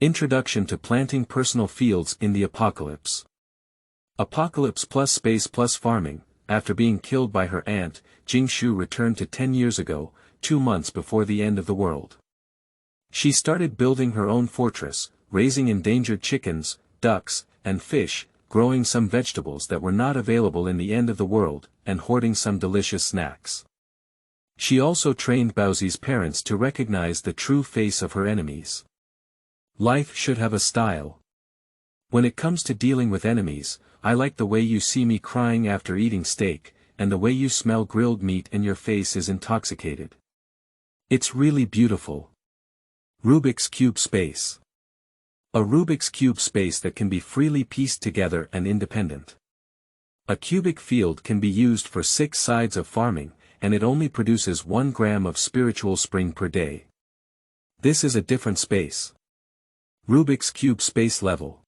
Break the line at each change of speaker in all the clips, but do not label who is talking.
Introduction to Planting Personal Fields in the Apocalypse. Apocalypse+Space+Farming. After being killed by her aunt, Jingshu returned to 10 years ago, 2 months before the end of the world. She started building her own fortress, raising endangered chickens, ducks, and fish, growing some vegetables that were not available in the end of the world, and hoarding some delicious snacks. She also trained Baozi's parents to recognize the true face of her enemies. Life should have a style. When it comes to dealing with enemies, I like the way you see me crying after eating steak, and the way you smell grilled meat and your face is intoxicated. It's really beautiful. Rubik's Cube Space. A Rubik's Cube space that can be freely pieced together and independent. A cubic field can be used for 6 sides of farming, and it only produces 1 gram of spiritual spring per day. This is a different space. Rubik's Cube space level.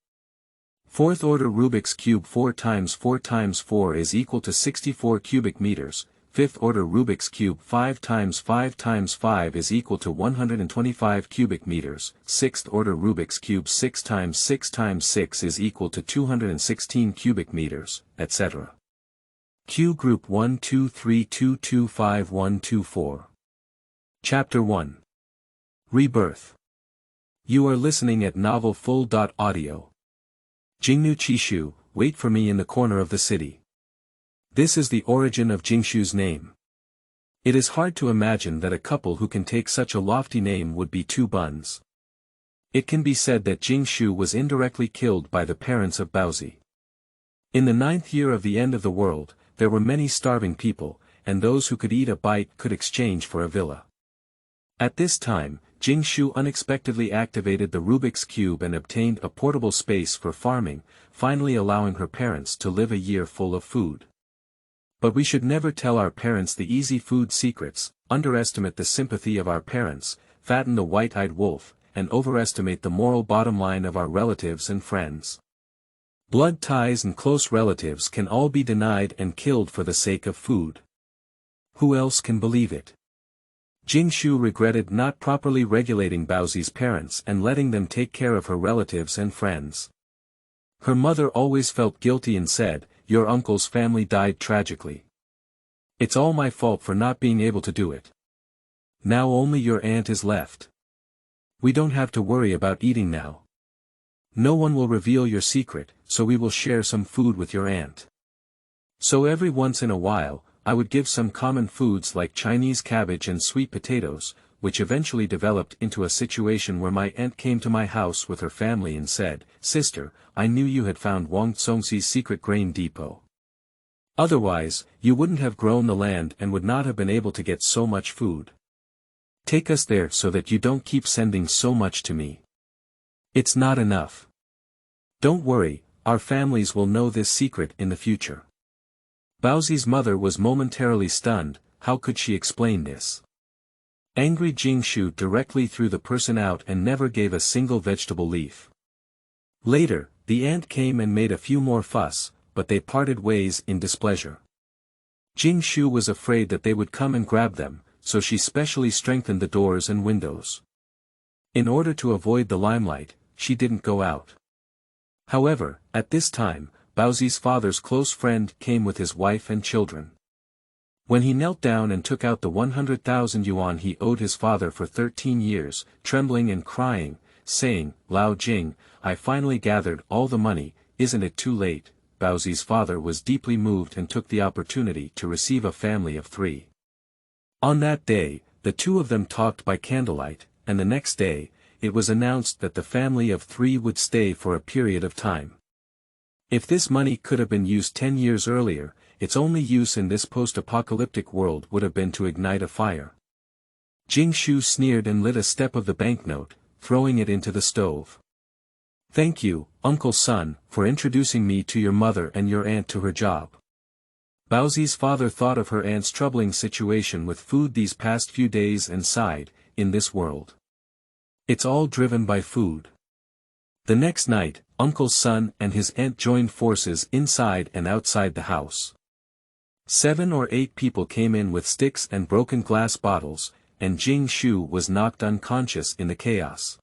4th order Rubik's Cube 4 times 4 times 4 is equal to 64 cubic meters. 5th order Rubik's Cube 5 times 5 times 5 is equal to 125 cubic meters. 6th order Rubik's Cube 6 times 6 times 6 is equal to 216 cubic meters, etc. Q Group 123225124. Chapter 1. Rebirth. You are listening at Novel Full.audio. Jingshu, wait for me in the corner of the city. This is the origin of Jingshu's name. It is hard to imagine that a couple who can take such a lofty name would be 2 buns. It can be said that Jingshu was indirectly killed by the parents of Baozi. In the 9th year of the end of the world, there were many starving people, and those who could eat a bite could exchange for a villa. At this time, Jingshu unexpectedly activated the Rubik's Cube and obtained a portable space for farming, finally allowing her parents to live a year full of food. But we should never tell our parents the easy food secrets, underestimate the sympathy of our parents, fatten the white-eyed wolf, and overestimate the moral bottom line of our relatives and friends. Blood ties and close relatives can all be denied and killed for the sake of food. Who else can believe it? Jingshu regretted not properly regulating Baozi's parents and letting them take care of her relatives and friends. Her mother always felt guilty and said, "Your uncle's family died tragically. It's all my fault for not being able to do it. Now only your aunt is left. We don't have to worry about eating now. No one will reveal your secret, so we will share some food with your aunt." So every once in a while, I would give some common foods like Chinese cabbage and sweet potatoes, which eventually developed into a situation where my aunt came to my house with her family and said, "Sister, I knew you had found Wang Tsongxi's secret grain depot. Otherwise, you wouldn't have grown the land and would not have been able to get so much food. Take us there so that you don't keep sending so much to me. It's not enough. Don't worry, our families will know this secret in the future." Baozi's mother was momentarily stunned. How could she explain this? Angry Jingshu directly threw the person out and never gave a single vegetable leaf. Later, the aunt came and made a few more fuss, but they parted ways in displeasure. Jingshu was afraid that they would come and grab them, so she specially strengthened the doors and windows. In order to avoid the limelight, she didn't go out. However, at this time, Baozi's father's close friend came with his wife and children. When he knelt down and took out the 100,000 yuan he owed his father for 13 years, trembling and crying, saying, "Lao Jing, I finally gathered all the money, isn't it too late?" Baozi's father was deeply moved and took the opportunity to receive a family of 3. On that day, the 2 of them talked by candlelight, and the next day, it was announced that the family of 3 would stay for a period of time. If this money could have been used 10 years earlier, its only use in this post-apocalyptic world would have been to ignite a fire. Jingshu sneered and lit a step of the banknote, throwing it into the stove. "Thank you, Uncle's son, for introducing me to your mother and your aunt to her job." Baozi's father thought of her aunt's troubling situation with food these past few days and sighed, "In this world. It's all driven by food." The next night, Uncle's son and his aunt joined forces inside and outside the house. 7 or 8 people came in with sticks and broken glass bottles, and Jingshu was knocked unconscious in the chaos.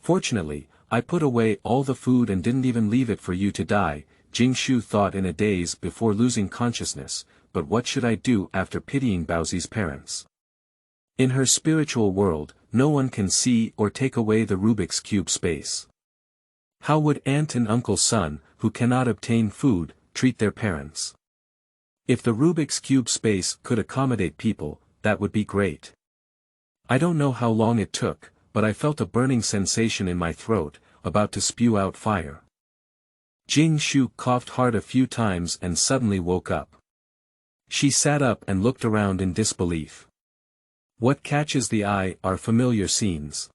Fortunately, I put away all the food and didn't even leave it for you to die, Jingshu thought in a daze before losing consciousness, but what should I do after pitying Baozi's parents? In her spiritual world, no one can see or take away the Rubik's Cube space. How would aunt and uncle's son, who cannot obtain food, treat their parents? If the Rubik's Cube space could accommodate people, that would be great. I don't know how long it took, but I felt a burning sensation in my throat, about to spew out fire. Jingshu coughed hard a few times and suddenly woke up. She sat up and looked around in disbelief. What catches the eye are familiar scenes.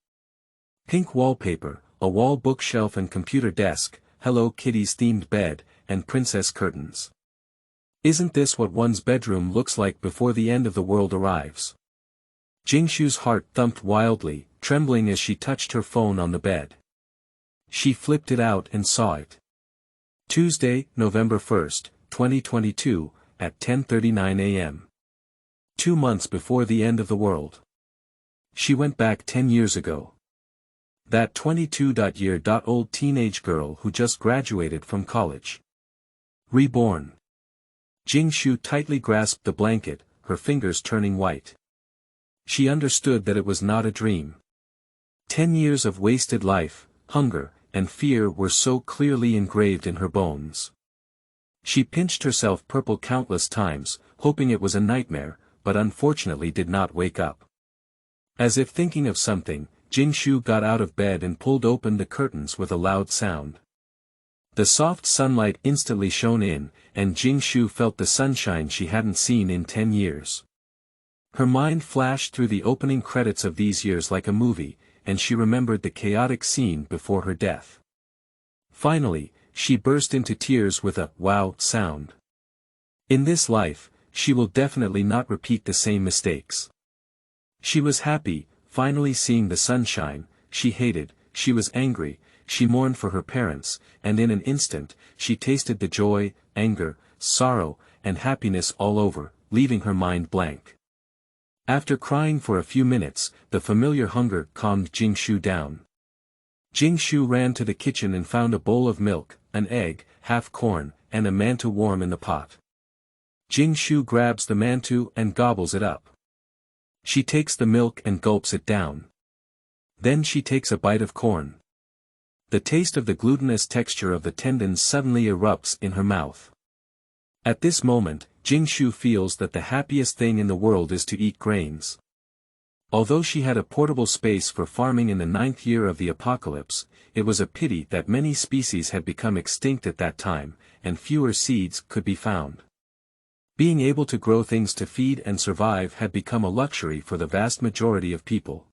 Pink wallpaper, a wall bookshelf and computer desk, Hello Kitty's themed bed, and princess curtains. Isn't this what one's bedroom looks like before the end of the world arrives? Jingshu's heart thumped wildly, trembling as she touched her phone on the bed. She flipped it out and saw it. Tuesday, November 1st, 2022, at 10:39 a.m. 2 months before the end of the world. She went back 10 years ago. That 22-year-old teenage girl who just graduated from college. Reborn. Jingshu tightly grasped the blanket, her fingers turning white. She understood that it was not a dream. 10 years of wasted life, hunger, and fear were so clearly engraved in her bones. She pinched herself purple countless times, hoping it was a nightmare, but unfortunately did not wake up. As if thinking of something, Jingshu got out of bed and pulled open the curtains with a loud sound. The soft sunlight instantly shone in, and Jingshu felt the sunshine she hadn't seen in 10 years. Her mind flashed through the opening credits of these years like a movie, and she remembered the chaotic scene before her death. Finally, she burst into tears with a wow sound. In this life, she will definitely not repeat the same mistakes. She was happy, finally seeing the sunshine, she hated, she was angry, she mourned for her parents, and in an instant, she tasted the joy, anger, sorrow, and happiness all over, leaving her mind blank. After crying for a few minutes, the familiar hunger calmed Jingshu down. Jingshu ran to the kitchen and found a bowl of milk, an egg, half corn, and a mantou warm in the pot. Jingshu grabs the mantou and gobbles it up. She takes the milk and gulps it down. Then she takes a bite of corn. The taste of the glutinous texture of the tendons suddenly erupts in her mouth. At this moment, Jingshu feels that the happiest thing in the world is to eat grains. Although she had a portable space for farming in the 9th year of the apocalypse, it was a pity that many species had become extinct at that time, and fewer seeds could be found. Being able to grow things to feed and survive had become a luxury for the vast majority of people.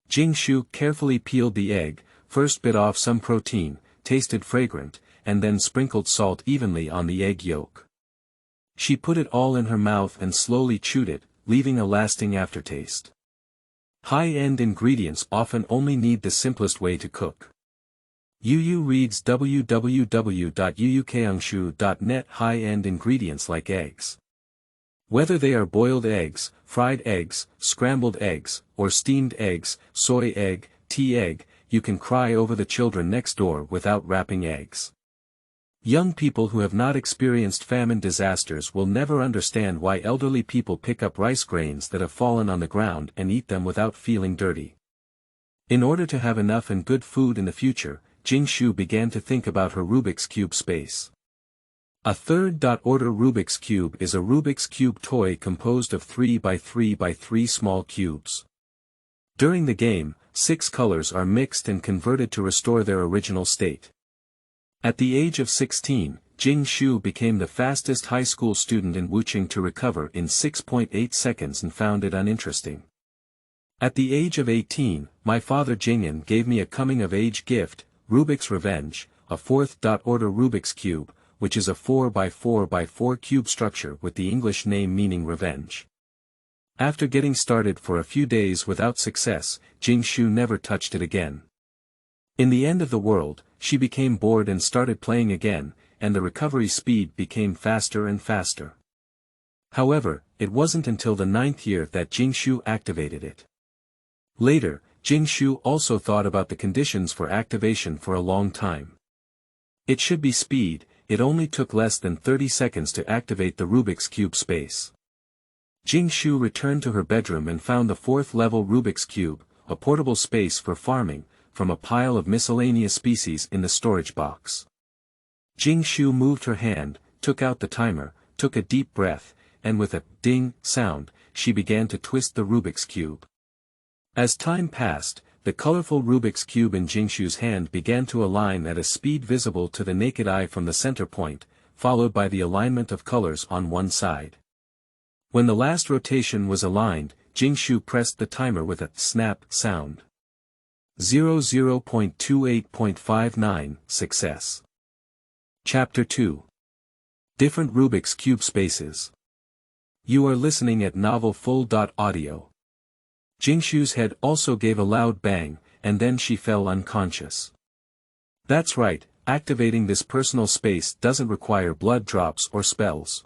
Jingshu carefully peeled the egg, first bit off some protein, tasted fragrant, and then sprinkled salt evenly on the egg yolk. She put it all in her mouth and slowly chewed it, leaving a lasting aftertaste. High-end ingredients often only need the simplest way to cook. Yu reads www.yuukangshu.net. High-end ingredients like eggs. Whether they are boiled eggs, fried eggs, scrambled eggs, or steamed eggs, soy egg, tea egg, you can cry over the children next door without wrapping eggs. Young people who have not experienced famine disasters will never understand why elderly people pick up rice grains that have fallen on the ground and eat them without feeling dirty. In order to have enough and good food in the future, Jingshu began to think about her Rubik's Cube space. A third-order Rubik's Cube is a Rubik's Cube toy composed of 3x3x3 small cubes. During the game, 6 colors are mixed and converted to restore their original state. At the age of 16, Jingshu became the fastest high school student in Wuching to recover in 6.8 seconds and found it uninteresting. At the age of 18, my father Jingyan gave me a coming-of-age gift, Rubik's Revenge, a fourth-order Rubik's Cube, which is a 4x4x4 cube structure with the English name meaning revenge. After getting started for a few days without success, Jingshu never touched it again. In the end of the world, she became bored and started playing again, and the recovery speed became faster and faster. However, it wasn't until the 9th year that Jingshu activated it. Later, Jingshu also thought about the conditions for activation for a long time. It should be speed, it only took less than 30 seconds to activate the Rubik's Cube space. Jingshu returned to her bedroom and found the 4th level Rubik's Cube, a portable space for farming, from a pile of miscellaneous species in the storage box. Jingshu moved her hand, took out the timer, took a deep breath, and with a ding sound, she began to twist the Rubik's Cube. As time passed, the colorful Rubik's Cube in Jingshu's hand began to align at a speed visible to the naked eye from the center point, followed by the alignment of colors on one side. When the last rotation was aligned, Jingshu pressed the timer with a snap sound. 00.28.59 Success. Chapter 2. Different Rubik's Cube Spaces. You are listening at novelfull.audio. Jingshu's head also gave a loud bang, and then she fell unconscious. That's right, activating this personal space doesn't require blood drops or spells.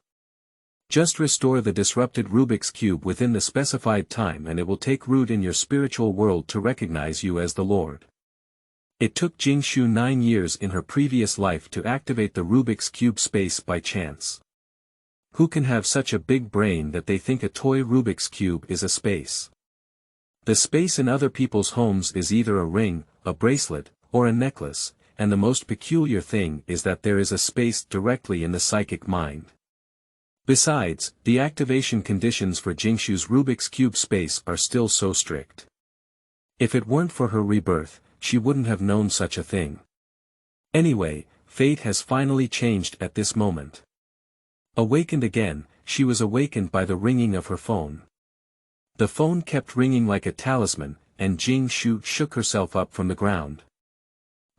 Just restore the disrupted Rubik's Cube within the specified time and it will take root in your spiritual world to recognize you as the Lord. It took Jingshu 9 years in her previous life to activate the Rubik's Cube space by chance. Who can have such a big brain that they think a toy Rubik's Cube is a space? The space in other people's homes is either a ring, a bracelet, or a necklace, and the most peculiar thing is that there is a space directly in the psychic mind. Besides, the activation conditions for Jingshu's Rubik's Cube space are still so strict. If it weren't for her rebirth, she wouldn't have known such a thing. Anyway, fate has finally changed at this moment. Awakened again, she was awakened by the ringing of her phone. The phone kept ringing like a talisman, and Jingshu shook herself up from the ground.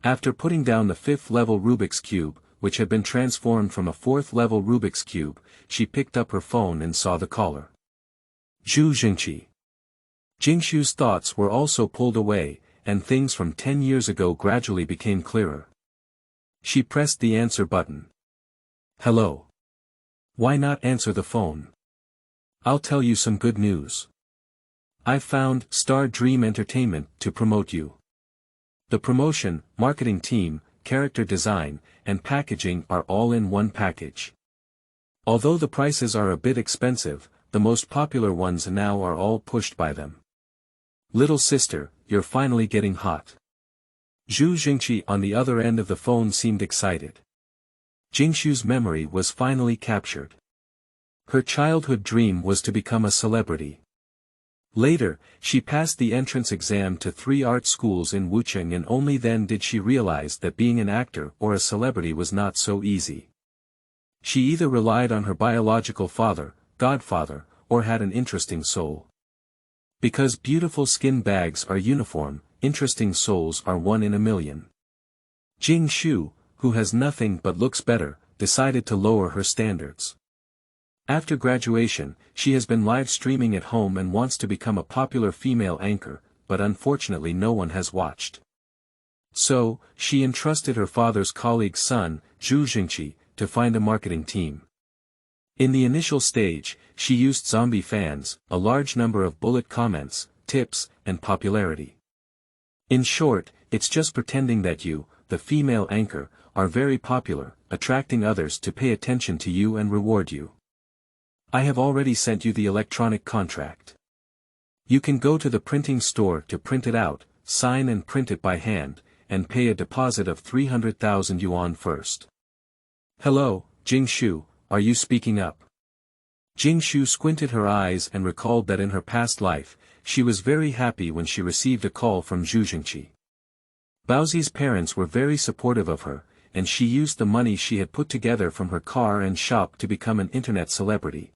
After putting down the 5th level Rubik's Cube, which had been transformed from a 4th level Rubik's Cube, she picked up her phone and saw the caller. Jingshu. Jingshu's thoughts were also pulled away, and things from 10 years ago gradually became clearer. She pressed the answer button. Hello. Why not answer the phone? I'll tell you some good news. I've found Star Dream Entertainment to promote you. The promotion, marketing team, character design, and packaging are all in one package. Although the prices are a bit expensive, the most popular ones now are all pushed by them. Little sister, you're finally getting hot. Jingshu on the other end of the phone seemed excited. Jingshu's memory was finally captured. Her childhood dream was to become a celebrity. Later, she passed the entrance exam to 3 art schools in Wucheng and only then did she realize that being an actor or a celebrity was not so easy. She either relied on her biological father, godfather, or had an interesting soul. Because beautiful skin bags are uniform, interesting souls are 1 in a million. Jingshu, who has nothing but looks better, decided to lower her standards. After graduation, she has been live streaming at home and wants to become a popular female anchor, but unfortunately no one has watched. So, she entrusted her father's colleague's son, Jingshu, to find a marketing team. In the initial stage, she used zombie fans, a large number of bullet comments, tips, and popularity. In short, it's just pretending that you, the female anchor, are very popular, attracting others to pay attention to you and reward you. I have already sent you the electronic contract. You can go to the printing store to print it out, sign and print it by hand, and pay a deposit of 300,000 yuan first. Hello, Jingshu, are you speaking up? Jingshu squinted her eyes and recalled that in her past life, she was very happy when she received a call from Jingshu. Baozi's parents were very supportive of her, and she used the money she had put together from her car and shop to become an internet celebrity.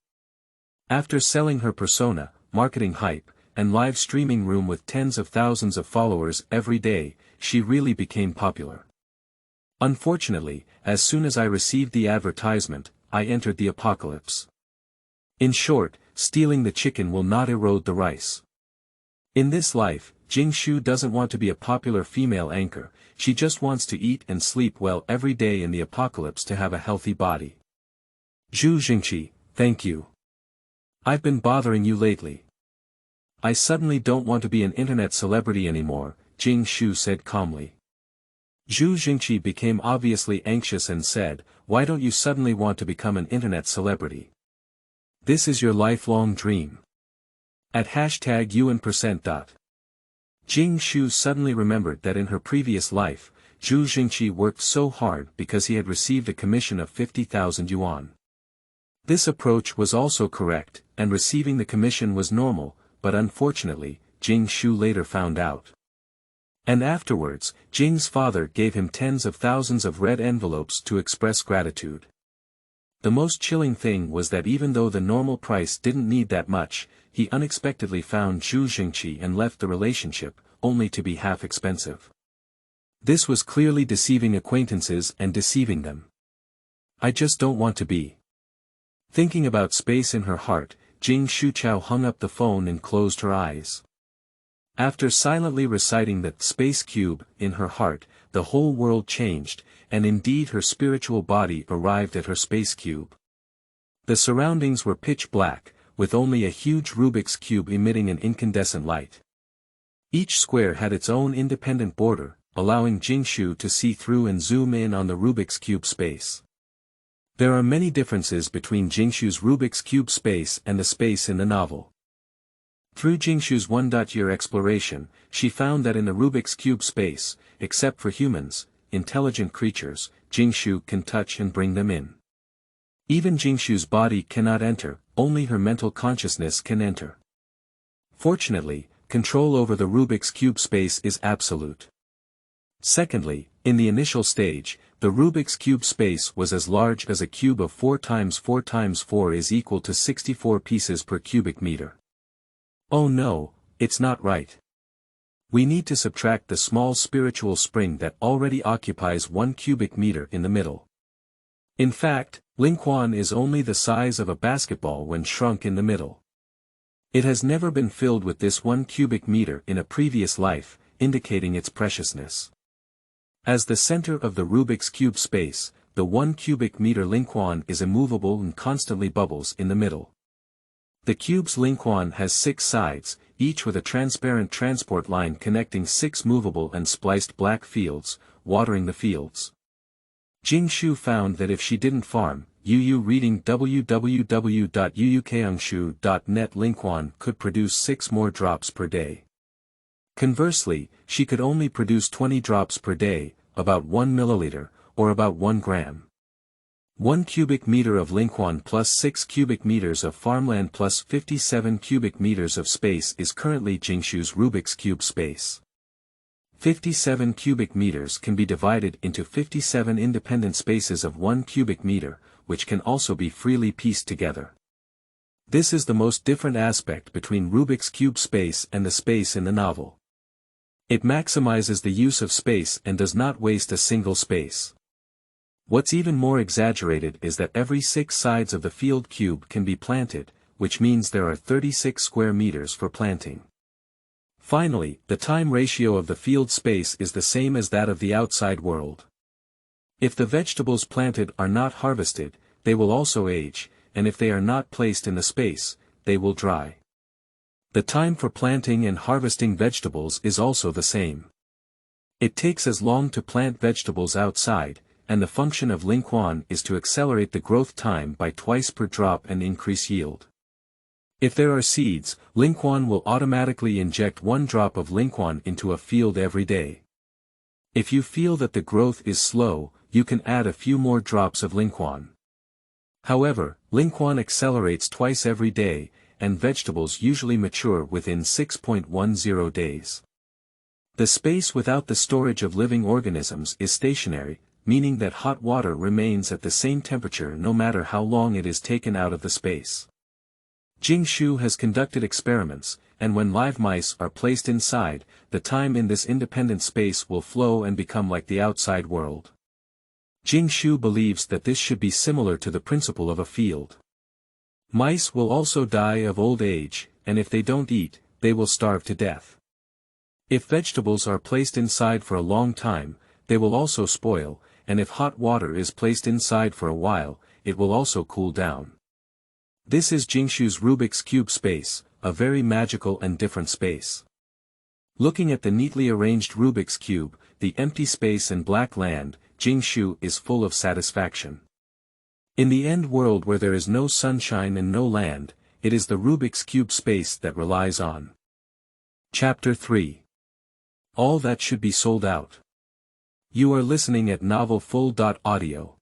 After selling her persona, marketing hype, and live streaming room with tens of thousands of followers every day, she really became popular. Unfortunately, as soon as I received the advertisement, I entered the apocalypse. In short, stealing the chicken will not erode the rice. In this life, Jingshu doesn't want to be a popular female anchor, she just wants to eat and sleep well every day in the apocalypse to have a healthy body. Jingshu, thank you. I've been bothering you lately. I suddenly don't want to be an internet celebrity anymore, Jingshu said calmly. Zhu Jingqi became obviously anxious and said, why don't you suddenly want to become an internet celebrity? This is your lifelong dream. At #UN%. Jingshu suddenly remembered that in her previous life, Zhu Jingqi worked so hard because he had received a commission of 50,000 yuan. This approach was also correct, and receiving the commission was normal, but unfortunately, Jingshu later found out. And afterwards, Jing's father gave him tens of thousands of red envelopes to express gratitude. The most chilling thing was that even though the normal price didn't need that much, he unexpectedly found Zhu Jingqi and left the relationship, only to be half expensive. This was clearly deceiving acquaintances and deceiving them. I just don't want to be. Thinking about space in her heart, Jing Shuchao hung up the phone and closed her eyes. After silently reciting the space cube in her heart, the whole world changed, and indeed her spiritual body arrived at her space cube. The surroundings were pitch black, with only a huge Rubik's cube emitting an incandescent light. Each square had its own independent border, allowing Jingshu to see through and zoom in on the Rubik's cube space. There are many differences between Jingshu's Rubik's cube space and the space in the novel. Through Jingshu's one-year exploration, she found that in the Rubik's cube space, except for humans, intelligent creatures, Jingshu can touch and bring them in. Even Jingshu's body cannot enter, only her mental consciousness can enter. Fortunately, control over the Rubik's cube space is absolute. Secondly, in the initial stage, the Rubik's cube space was as large as a cube of 4 times 4 times 4 is equal to 64 pieces per cubic meter. Oh no, it's not right. We need to subtract the small spiritual spring that already occupies 1 cubic meter in the middle. In fact, Lingquan is only the size of a basketball when shrunk in the middle. It has never been filled with this 1 cubic meter in a previous life, indicating its preciousness. As the center of the Rubik's cube space, the 1 cubic meter Lingquan is immovable and constantly bubbles in the middle. The cube's Lingquan has 6 sides, each with a transparent transport line connecting 6 movable and spliced black fields, watering the fields. Jingshu found that if she didn't farm, reading www.uukangshu.net Lingquan could produce 6 more drops per day. Conversely, she could only produce 20 drops per day, about 1 milliliter, or about 1 gram. 1 cubic meter of Lingquan plus 6 cubic meters of farmland plus 57 cubic meters of space is currently Jingshu's Rubik's cube space. 57 cubic meters can be divided into 57 independent spaces of 1 cubic meter, which can also be freely pieced together. This is the most different aspect between Rubik's cube space and the space in the novel. It maximizes the use of space and does not waste a single space. What's even more exaggerated is that every 6 sides of the field cube can be planted, which means there are 36 square meters for planting. Finally, the time ratio of the field space is the same as that of the outside world. If the vegetables planted are not harvested, they will also age, and if they are not placed in the space, they will dry. The time for planting and harvesting vegetables is also the same. It takes as long to plant vegetables outside, and the function of Lingquan is to accelerate the growth time by twice per drop and increase yield. If there are seeds, Lingquan will automatically inject 1 drop of Lingquan into a field every day. If you feel that the growth is slow, you can add a few more drops of Lingquan. However, Lingquan accelerates twice every day, and vegetables usually mature within 6.10 days. The space without the storage of living organisms is stationary, meaning that hot water remains at the same temperature no matter how long it is taken out of the space. Jingshu has conducted experiments, and when live mice are placed inside, the time in this independent space will flow and become like the outside world. Jingshu believes that this should be similar to the principle of a field. Mice will also die of old age, and if they don't eat, they will starve to death. If vegetables are placed inside for a long time, they will also spoil, and if hot water is placed inside for a while, it will also cool down. This is Jingshu's Rubik's cube space, a very magical and different space. Looking at the neatly arranged Rubik's Cube, the empty space and black land, Jingshu is full of satisfaction. In the end world where there is no sunshine and no land, it is the Rubik's Cube space that relies on. Chapter 3. All that should be sold out. You are listening at novelfull.audio.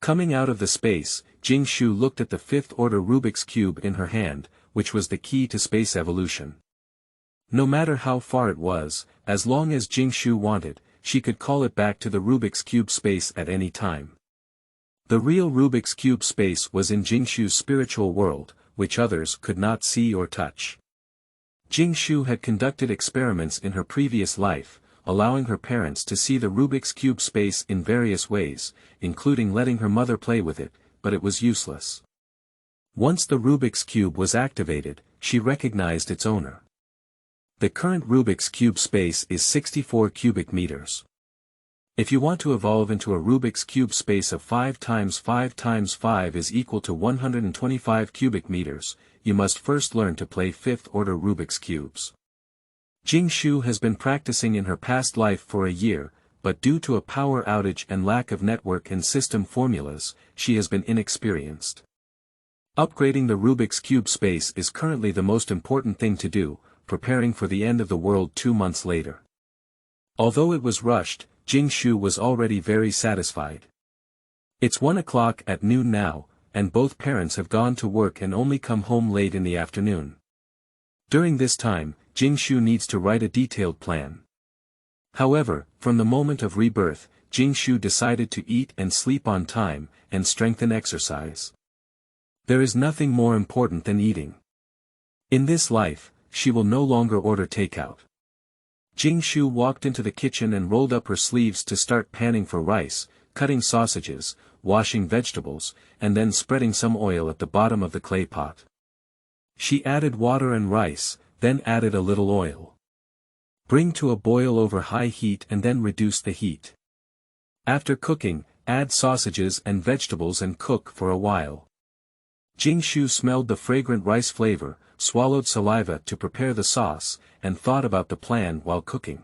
Coming out of the space, Jingshu looked at the fifth-order Rubik's Cube in her hand, which was the key to space evolution. No matter how far it was, as long as Jingshu wanted, she could call it back to the Rubik's Cube space at any time. The real Rubik's Cube space was in Jingshu's spiritual world, which others could not see or touch. Jingshu had conducted experiments in her previous life, allowing her parents to see the Rubik's Cube space in various ways, including letting her mother play with it, but it was useless. Once the Rubik's Cube was activated, she recognized its owner. The current Rubik's Cube space is 64 cubic meters. If you want to evolve into a Rubik's Cube space of 5 times 5 times 5 is equal to 125 cubic meters, you must first learn to play fifth-order Rubik's Cubes. Jingshu has been practicing in her past life for a year, but due to a power outage and lack of network and system formulas, she has been inexperienced. Upgrading the Rubik's Cube space is currently the most important thing to do, preparing for the end of the world 2 months later. Although it was rushed, Jingshu was already very satisfied. It's 1 o'clock at noon now, and both parents have gone to work and only come home late in the afternoon. During this time, Jingshu needs to write a detailed plan. However, from the moment of rebirth, Jingshu decided to eat and sleep on time, and strengthen exercise. There is nothing more important than eating. In this life, she will no longer order takeout. Jingshu walked into the kitchen and rolled up her sleeves to start panning for rice, cutting sausages, washing vegetables, and then spreading some oil at the bottom of the clay pot. She added water and rice, then added a little oil. Bring to a boil over high heat and then reduce the heat. After cooking, add sausages and vegetables and cook for a while. Jingshu smelled the fragrant rice flavor, swallowed saliva to prepare the sauce, and thought about the plan while cooking.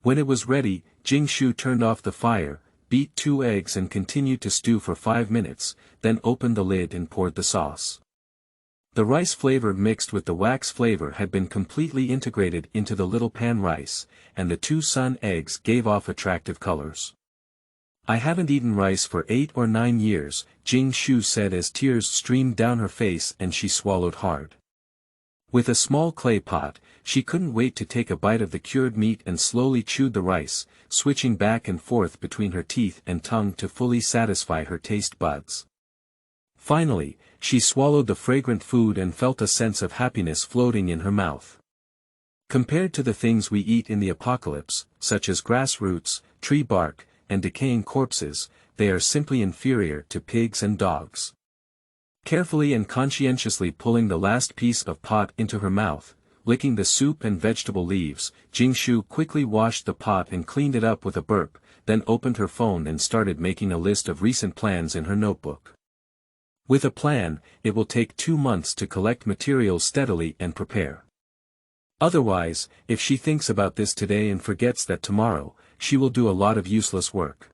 When it was ready, Jingshu turned off the fire, beat 2 eggs and continued to stew for 5 minutes, then opened the lid and poured the sauce. The rice flavor mixed with the wax flavor had been completely integrated into the little pan rice, and the 2 sun eggs gave off attractive colors. I haven't eaten rice for 8 or 9 years, Jingshu said as tears streamed down her face and she swallowed hard. With a small clay pot, she couldn't wait to take a bite of the cured meat and slowly chewed the rice, switching back and forth between her teeth and tongue to fully satisfy her taste buds. Finally, she swallowed the fragrant food and felt a sense of happiness floating in her mouth. Compared to the things we eat in the apocalypse, such as grass roots, tree bark, and decaying corpses, they are simply inferior to pigs and dogs. Carefully and conscientiously pulling the last piece of pot into her mouth, licking the soup and vegetable leaves, Jingshu quickly washed the pot and cleaned it up with a burp, then opened her phone and started making a list of recent plans in her notebook. With a plan, it will take 2 months to collect materials steadily and prepare. Otherwise, if she thinks about this today and forgets that tomorrow, she will do a lot of useless work.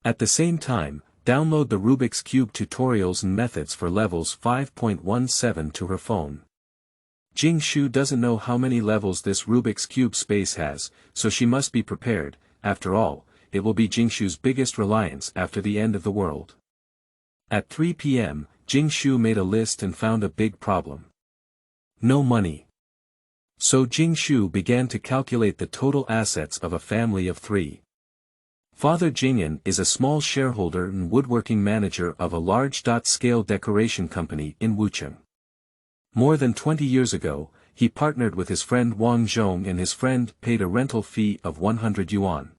At the same time, download the Rubik's Cube tutorials and methods for levels 5.17 to her phone. Jingshu doesn't know how many levels this Rubik's Cube space has, so she must be prepared. After all, it will be Jingshu's biggest reliance after the end of the world. At 3 p.m., Jingshu made a list and found a big problem. No money. So Jingshu began to calculate the total assets of a family of 3. Father Jingyan is a small shareholder and woodworking manager of a large-scale decoration company in Wucheng. More than 20 years ago, he partnered with his friend Wang Zhong and his friend paid a rental fee of 100 yuan.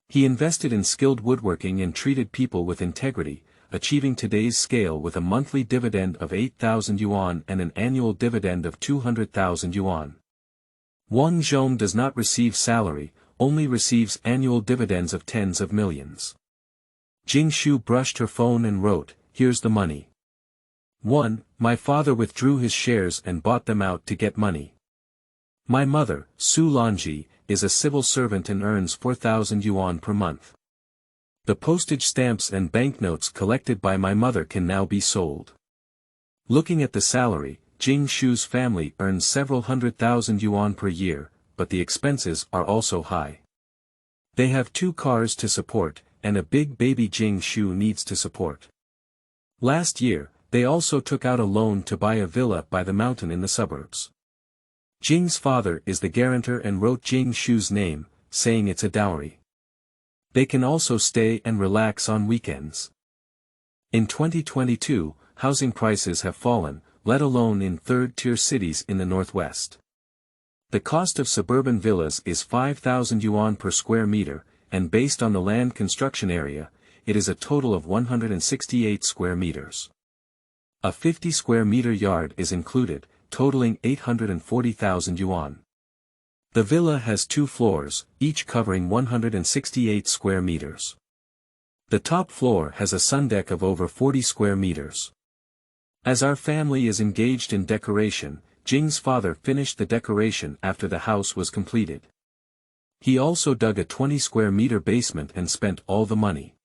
He invested in skilled woodworking and treated people with integrity, achieving today's scale with a monthly dividend of 8,000 yuan and an annual dividend of 200,000 yuan. Wang Zhong does not receive salary, only receives annual dividends of tens of millions. Jingshu brushed her phone and wrote, "Here's the money." 1. My father withdrew his shares and bought them out to get money. My mother, Su Lanji, is a civil servant and earns 4,000 yuan per month. The postage stamps and banknotes collected by my mother can now be sold. Looking at the salary, Jingshu's family earns several 100,000 yuan per year, but the expenses are also high. They have 2 cars to support, and a big baby Jingshu needs to support. Last year, they also took out a loan to buy a villa by the mountain in the suburbs. Jing's father is the guarantor and wrote Jingshu's name, saying it's a dowry. They can also stay and relax on weekends. In 2022, housing prices have fallen, let alone in third-tier cities in the northwest. The cost of suburban villas is 5,000 yuan per square meter, and based on the land construction area, it is a total of 168 square meters. A 50 square meter yard is included, totaling 840,000 yuan. The villa has 2 floors, each covering 168 square meters. The top floor has a sundeck of over 40 square meters. As our family is engaged in decoration, Jing's father finished the decoration after the house was completed. He also dug a 20 square meter basement and spent all the money.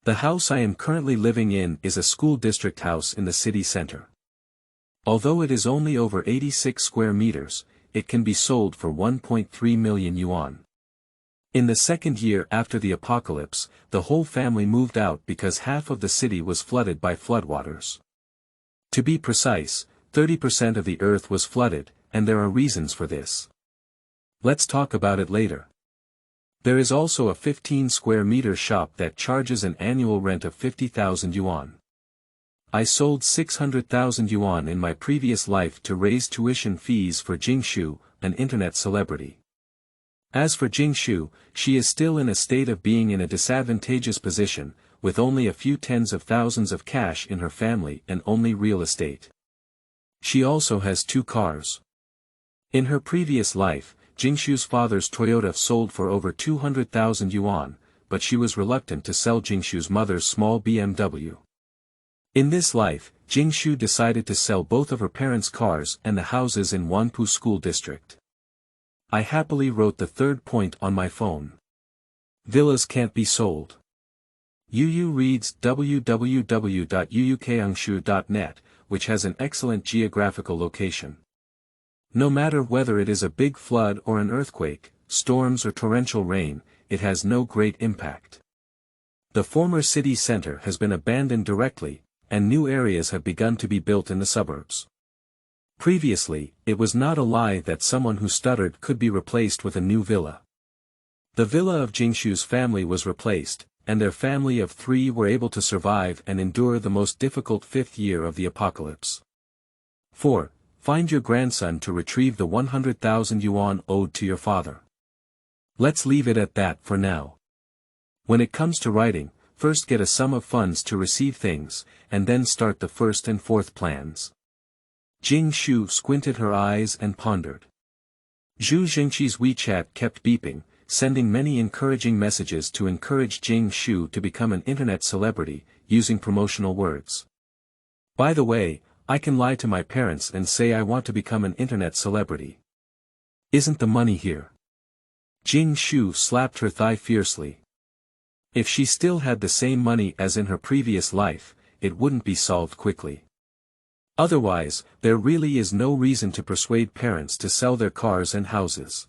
The house I am currently living in is a school district house in the city center. Although it is only over 86 square meters, it can be sold for 1.3 million yuan. In the second year after the apocalypse, the whole family moved out because half of the city was flooded by floodwaters. To be precise, 30% of the earth was flooded, and there are reasons for this. Let's talk about it later. There is also a 15 square meter shop that charges an annual rent of 50,000 yuan. I sold 600,000 yuan in my previous life to raise tuition fees for Jingshu, an internet celebrity. As for Jingshu, she is still in a state of being in a disadvantageous position, with only a few tens of thousands of cash in her family and only real estate. She also has 2 cars. In her previous life, Jingshu's father's Toyota sold for over 200,000 yuan, but she was reluctant to sell Jingshu's mother's small BMW. In this life, Jingshu decided to sell both of her parents' cars and the houses in Wanpu School District. I happily wrote the 3rd point on my phone. Villas can't be sold. Yu reads www.uukangshu.net, which has an excellent geographical location. No matter whether it is a big flood or an earthquake, storms or torrential rain, it has no great impact. The former city center has been abandoned directly, and new areas have begun to be built in the suburbs. Previously, it was not a lie that someone who stuttered could be replaced with a new villa. The villa of Jingshu's family was replaced, and their family of 3 were able to survive and endure the most difficult 5th year of the apocalypse. 4. Find your grandson to retrieve the 100,000 yuan owed to your father. Let's leave it at that for now. When it comes to writing, first get a sum of funds to receive things, and then start the 1st and 4th plans. Jingshu squinted her eyes and pondered. Zhu Jingqi's WeChat kept beeping, sending many encouraging messages to encourage Jingshu to become an internet celebrity, using promotional words. By the way, I can lie to my parents and say I want to become an internet celebrity. Isn't the money here? Jingshu slapped her thigh fiercely. If she still had the same money as in her previous life, it wouldn't be solved quickly. Otherwise, there really is no reason to persuade parents to sell their cars and houses.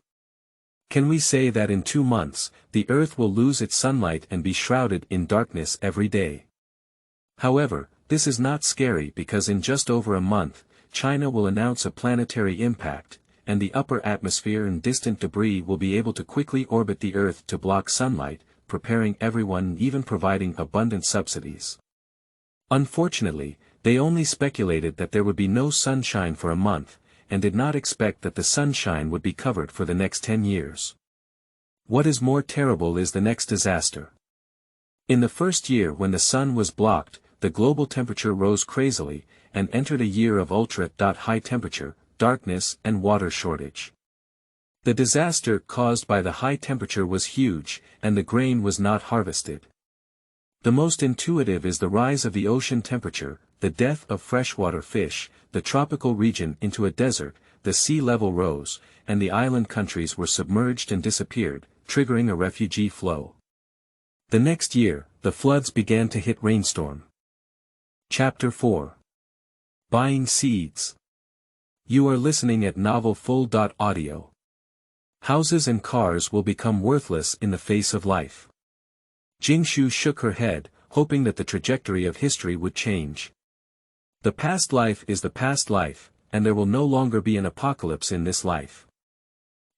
Can we say that in 2 months, the earth will lose its sunlight and be shrouded in darkness every day? However, this is not scary because in just over a month, China will announce a planetary impact, and the upper atmosphere and distant debris will be able to quickly orbit the earth to block sunlight, preparing everyone and even providing abundant subsidies. Unfortunately, they only speculated that there would be no sunshine for a month, and did not expect that the sunshine would be covered for the next 10 years. What is more terrible is the next disaster. In the first year when the sun was blocked, the global temperature rose crazily, and entered a year of ultra-high temperature, darkness and water shortage. The disaster caused by the high temperature was huge, and the grain was not harvested. The most intuitive is the rise of the ocean temperature, the death of freshwater fish, the tropical region into a desert, the sea level rose, and the island countries were submerged and disappeared, triggering a refugee flow. The next year, the floods began to hit rainstorm. Chapter 4. Buying Seeds. You are listening at novelfull.audio. Houses and cars will become worthless in the face of life. Jingshu shook her head, hoping that the trajectory of history would change. The past life is the past life, and there will no longer be an apocalypse in this life.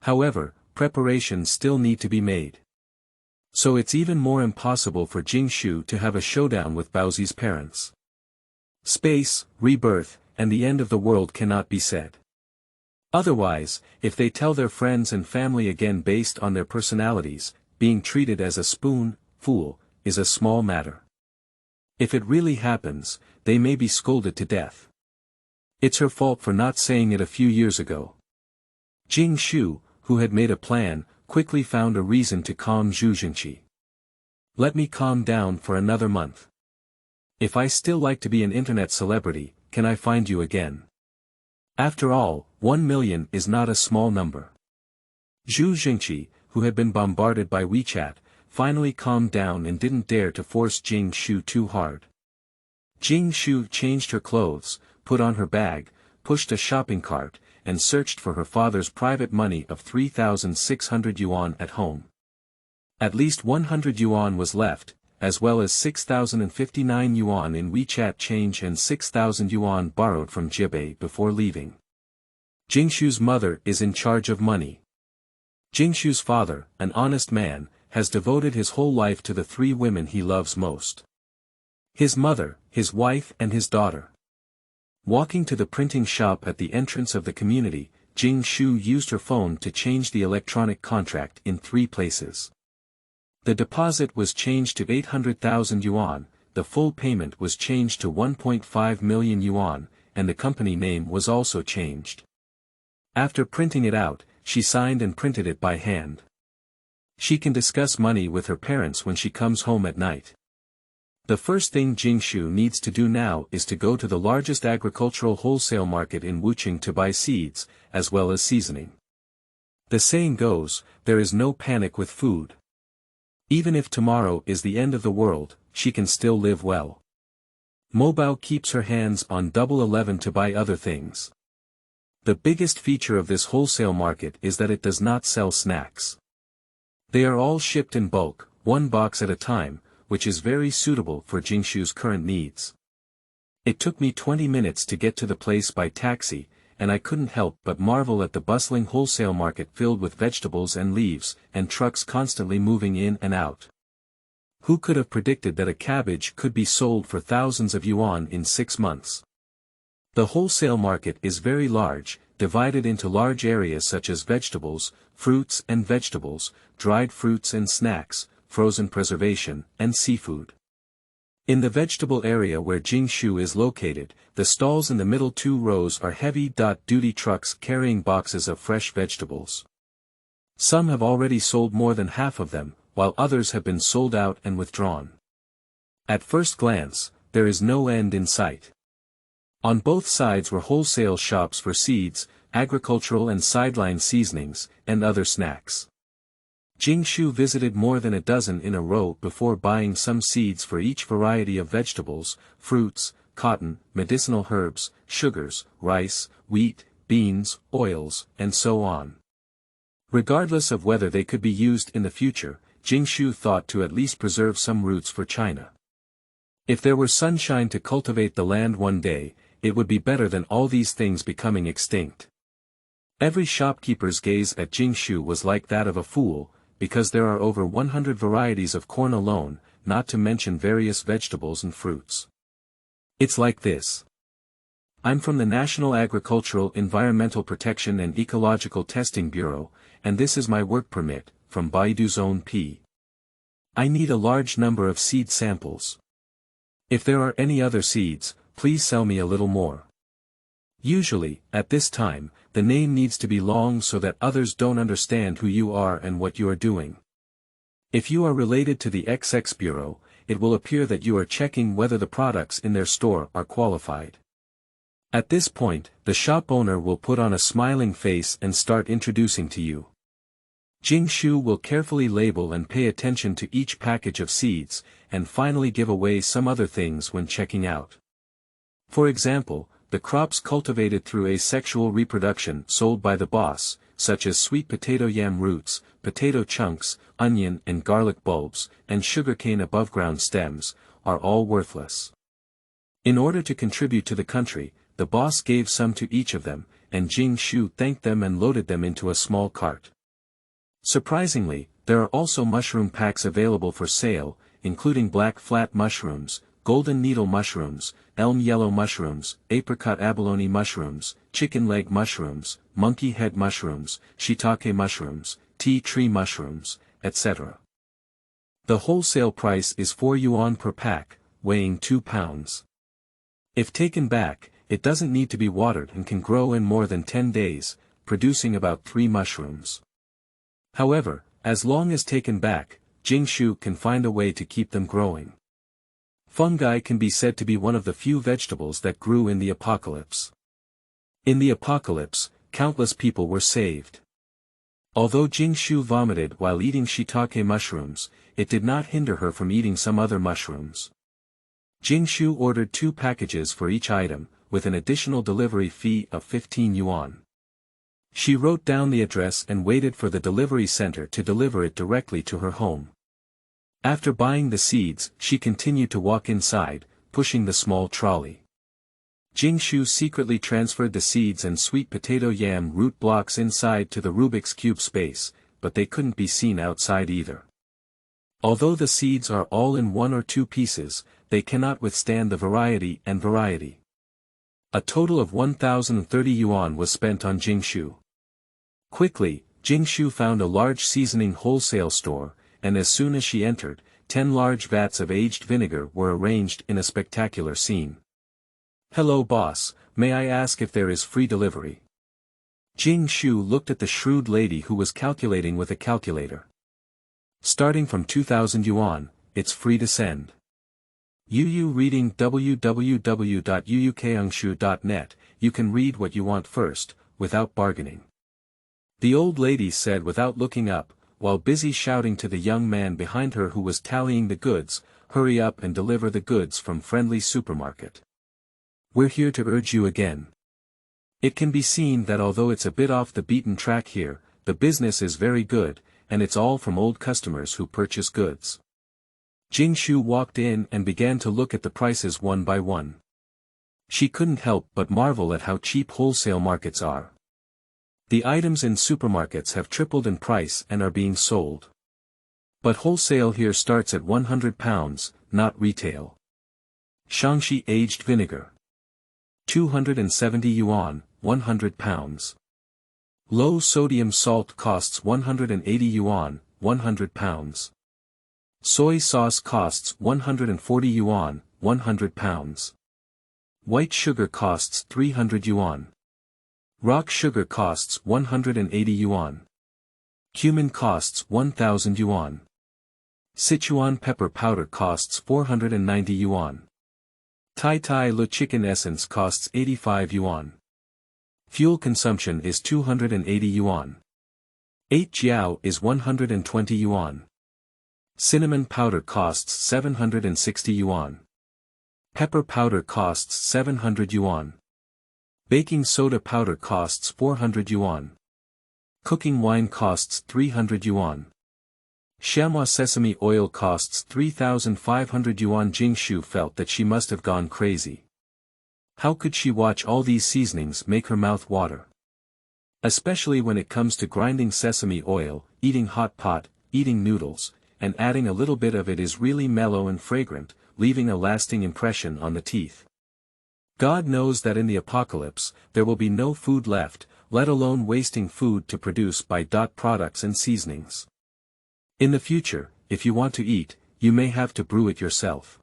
However, preparations still need to be made. So it's even more impossible for Jingshu to have a showdown with Baozi's parents. Space, rebirth, and the end of the world cannot be said. Otherwise, if they tell their friends and family again based on their personalities, being treated as a fool, is a small matter. If it really happens, they may be scolded to death. It's her fault for not saying it a few years ago. Jingshu, who had made a plan, quickly found a reason to calm Zhu Jingqi. Let me calm down for another month. If I still like to be an internet celebrity, can I find you again? After all, 1 million is not a small number. Zhu Jingqi, who had been bombarded by WeChat, finally calmed down and didn't dare to force Jingshu too hard. Jingshu changed her clothes, put on her bag, pushed a shopping cart, and searched for her father's private money of 3,600 yuan at home. At least 100 yuan was left, as well as 6,059 yuan in WeChat change and 6,000 yuan borrowed from Jibei before leaving. Jingshu's mother is in charge of money. Jingshu's father, an honest man, has devoted his whole life to the 3 women he loves most. His mother, his wife and his daughter. Walking to the printing shop at the entrance of the community, Jingshu used her phone to change the electronic contract in 3 places. The deposit was changed to 800,000 yuan, the full payment was changed to 1.5 million yuan, and the company name was also changed. After printing it out, she signed and printed it by hand. She can discuss money with her parents when she comes home at night. The first thing Jingshu needs to do now is to go to the largest agricultural wholesale market in Wuqing to buy seeds, as well as seasoning. The saying goes, there is no panic with food. Even if tomorrow is the end of the world, she can still live well. Mobile keeps her hands on Double 11 to buy other things. The biggest feature of this wholesale market is that it does not sell snacks. They are all shipped in bulk, 1 box at a time, which is very suitable for Jingshu's current needs. It took me 20 minutes to get to the place by taxi, and I couldn't help but marvel at the bustling wholesale market filled with vegetables and leaves, and trucks constantly moving in and out. Who could have predicted that a cabbage could be sold for thousands of yuan in 6 months? The wholesale market is very large, divided into large areas such as vegetables, fruits and vegetables, dried fruits and snacks, frozen preservation, and seafood. In the vegetable area where Jingshu is located, the stalls in the middle 2 rows are heavy-duty trucks carrying boxes of fresh vegetables. Some have already sold more than half of them, while others have been sold out and withdrawn. At first glance, there is no end in sight. On both sides were wholesale shops for seeds, agricultural and sideline seasonings, and other snacks. Jingshu visited more than a dozen in a row before buying some seeds for each variety of vegetables, fruits, cotton, medicinal herbs, sugars, rice, wheat, beans, oils, and so on. Regardless of whether they could be used in the future, Jingshu thought to at least preserve some roots for China. If there were sunshine to cultivate the land one day, it would be better than all these things becoming extinct. Every shopkeeper's gaze at Jingshu was like that of a fool, because there are over 100 varieties of corn alone, not to mention various vegetables and fruits. It's like this. I'm from the National Agricultural Environmental Protection and Ecological Testing Bureau, and this is my work permit, from Baidu Zone P. I need a large number of seed samples. If there are any other seeds, please sell me a little more. Usually, at this time, the name needs to be long so that others don't understand who you are and what you are doing. If you are related to the XX Bureau, it will appear that you are checking whether the products in their store are qualified. At this point, the shop owner will put on a smiling face and start introducing to you. Jingshu will carefully label and pay attention to each package of seeds, and finally give away some other things when checking out. For example, the crops cultivated through asexual reproduction sold by the boss, such as sweet potato yam roots, potato chunks, onion and garlic bulbs, and sugarcane above-ground stems, are all worthless. In order to contribute to the country, the boss gave some to each of them, and Jingshu thanked them and loaded them into a small cart. Surprisingly, there are also mushroom packs available for sale, including black flat mushrooms, golden needle mushrooms, elm yellow mushrooms, apricot abalone mushrooms, chicken leg mushrooms, monkey head mushrooms, shiitake mushrooms, tea tree mushrooms, etc. The wholesale price is 4 yuan per pack, weighing 2 pounds. If taken back, it doesn't need to be watered and can grow in more than 10 days, producing about 3 mushrooms. However, as long as taken back, Jingshu can find a way to keep them growing. Fungi can be said to be one of the few vegetables that grew in the apocalypse. In the apocalypse, countless people were saved. Although Jingshu vomited while eating shiitake mushrooms, it did not hinder her from eating some other mushrooms. Jingshu ordered 2 packages for each item, with an additional delivery fee of 15 yuan. She wrote down the address and waited for the delivery center to deliver it directly to her home. After buying the seeds, she continued to walk inside, pushing the small trolley. Jingshu secretly transferred the seeds and sweet potato yam root blocks inside to the Rubik's Cube space, but they couldn't be seen outside either. Although the seeds are all in 1 or 2 pieces, they cannot withstand the variety. A total of 1,030 yuan was spent on Jingshu. Quickly, Jingshu found a large seasoning wholesale store, and as soon as she entered, 10 large vats of aged vinegar were arranged in a spectacular scene. "Hello boss, may I ask if there is free delivery?" Jingshu looked at the shrewd lady who was calculating with a calculator. "Starting from 2,000 yuan, it's free to send." Yu reading www.uukangshu.net, you can read what you want first, without bargaining. The old lady said without looking up, while busy shouting to the young man behind her who was tallying the goods, "Hurry up and deliver the goods from Friendly Supermarket. We're here to urge you again." It can be seen that although it's a bit off the beaten track here, the business is very good, and it's all from old customers who purchase goods. Jingshu walked in and began to look at the prices one by one. She couldn't help but marvel at how cheap wholesale markets are. The items in supermarkets have tripled in price and are being sold. But wholesale here starts at 100 pounds, not retail. Shangxi aged vinegar. 270 yuan, 100 pounds. Low sodium salt costs 180 yuan, 100 pounds. Soy sauce costs 140 yuan, 100 pounds. White sugar costs 300 yuan. Rock sugar costs 180 yuan. Cumin costs 1,000 yuan. Sichuan pepper powder costs 490 yuan. Tai Tai Lu chicken essence costs 85 yuan. Fuel consumption is 280 yuan. 8 jiao is 120 yuan. Cinnamon powder costs 760 yuan. Pepper powder costs 700 yuan. Baking soda powder costs 400 yuan. Cooking wine costs 300 yuan. Chamois sesame oil costs 3,500 yuan. Jingshu felt that she must have gone crazy. How could she watch all these seasonings make her mouth water? Especially when it comes to grinding sesame oil, eating hot pot, eating noodles, and adding a little bit of it is really mellow and fragrant, leaving a lasting impression on the teeth. God knows that in the apocalypse, there will be no food left, let alone wasting food to produce by-products and seasonings. In the future, if you want to eat, you may have to brew it yourself.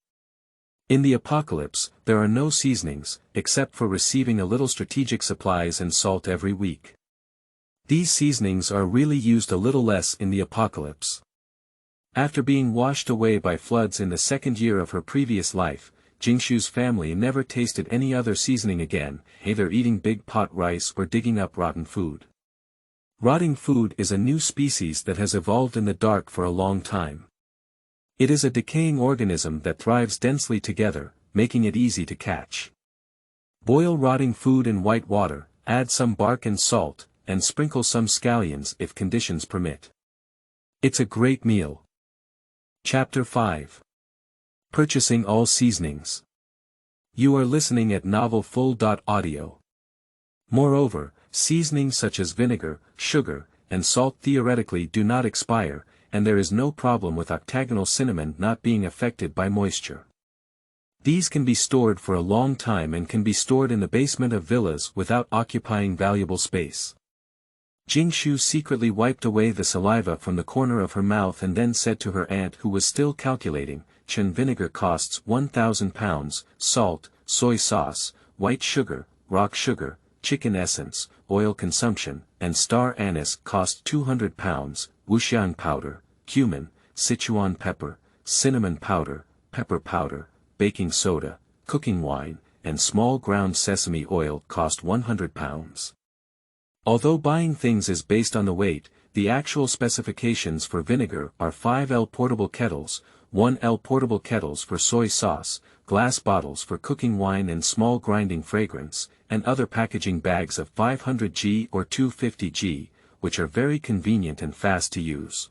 In the apocalypse, there are no seasonings, except for receiving a little strategic supplies and salt every week. These seasonings are really used a little less in the apocalypse. After being washed away by floods in the second year of her previous life, Jingshu's family never tasted any other seasoning again, either eating big pot rice or digging up rotten food. Rotting food is a new species that has evolved in the dark for a long time. It is a decaying organism that thrives densely together, making it easy to catch. Boil rotting food in white water, add some bark and salt, and sprinkle some scallions if conditions permit. It's a great meal. Chapter 5. Purchasing all seasonings. You are listening at novelfull.audio. Moreover, seasonings such as vinegar, sugar, and salt theoretically do not expire, and there is no problem with octagonal cinnamon not being affected by moisture. These can be stored for a long time and can be stored in the basement of villas without occupying valuable space. Jingshu secretly wiped away the saliva from the corner of her mouth and then said to her aunt, who was still calculating, "Chen vinegar costs 1,000 pounds, salt, soy sauce, white sugar, rock sugar, chicken essence, oil consumption, and star anise cost 200 pounds, wuxiang powder, cumin, Sichuan pepper, cinnamon powder, pepper powder, baking soda, cooking wine, and small ground sesame oil cost 100 pounds. Although buying things is based on the weight, the actual specifications for vinegar are 5L portable kettles, 1L portable kettles for soy sauce, glass bottles for cooking wine and small grinding fragrance, and other packaging bags of 500g or 250g, which are very convenient and fast to use.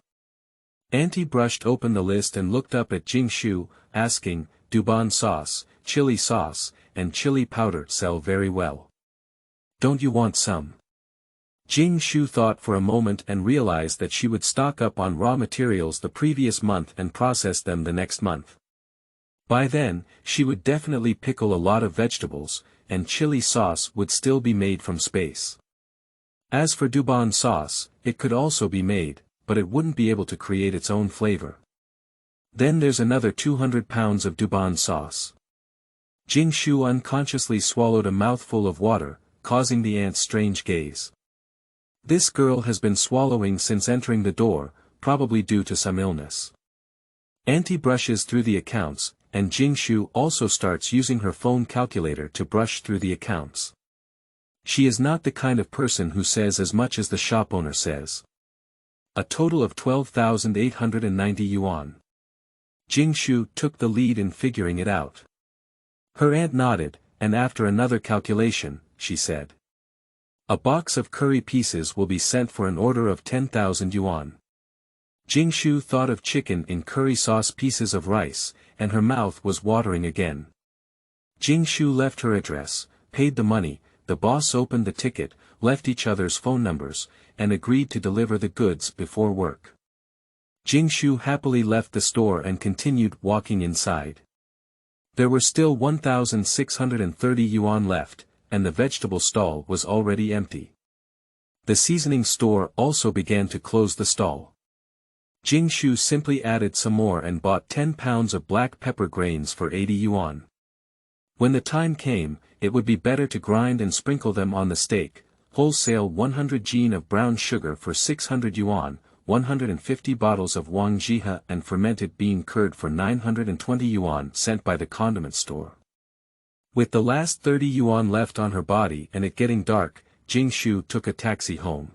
Auntie brushed open the list and looked up at Jingshu, asking, "Duban sauce, chili sauce, and chili powder sell very well. Don't you want some?" Jingshu thought for a moment and realized that she would stock up on raw materials the previous month and process them the next month. By then, she would definitely pickle a lot of vegetables, and chili sauce would still be made from space. As for Duban sauce, it could also be made, but it wouldn't be able to create its own flavor. Then there's another 200 pounds of Duban sauce. Jingshu unconsciously swallowed a mouthful of water, causing the aunt's strange gaze. This girl has been swallowing since entering the door, probably due to some illness. Auntie brushes through the accounts, and Jingshu also starts using her phone calculator to brush through the accounts. She is not the kind of person who says as much as the shop owner says. A total of 12,890 yuan. Jingshu took the lead in figuring it out. Her aunt nodded, and after another calculation, she said, "A box of curry pieces will be sent for an order of 10,000 yuan. Jingshu thought of chicken in curry sauce, pieces of rice, and her mouth was watering again. Jingshu left her address, paid the money, the boss opened the ticket, left each other's phone numbers, and agreed to deliver the goods before work. Jingshu happily left the store and continued walking inside. There were still 1,630 yuan left, and the vegetable stall was already empty. The seasoning store also began to close the stall. Jingshu simply added some more and bought 10 pounds of black pepper grains for 80 yuan. When the time came, it would be better to grind and sprinkle them on the steak. Wholesale 100 gin of brown sugar for 600 yuan, 150 bottles of wang jiha and fermented bean curd for 920 yuan sent by the condiment store. With the last 30 yuan left on her body and it getting dark, Jingshu took a taxi home.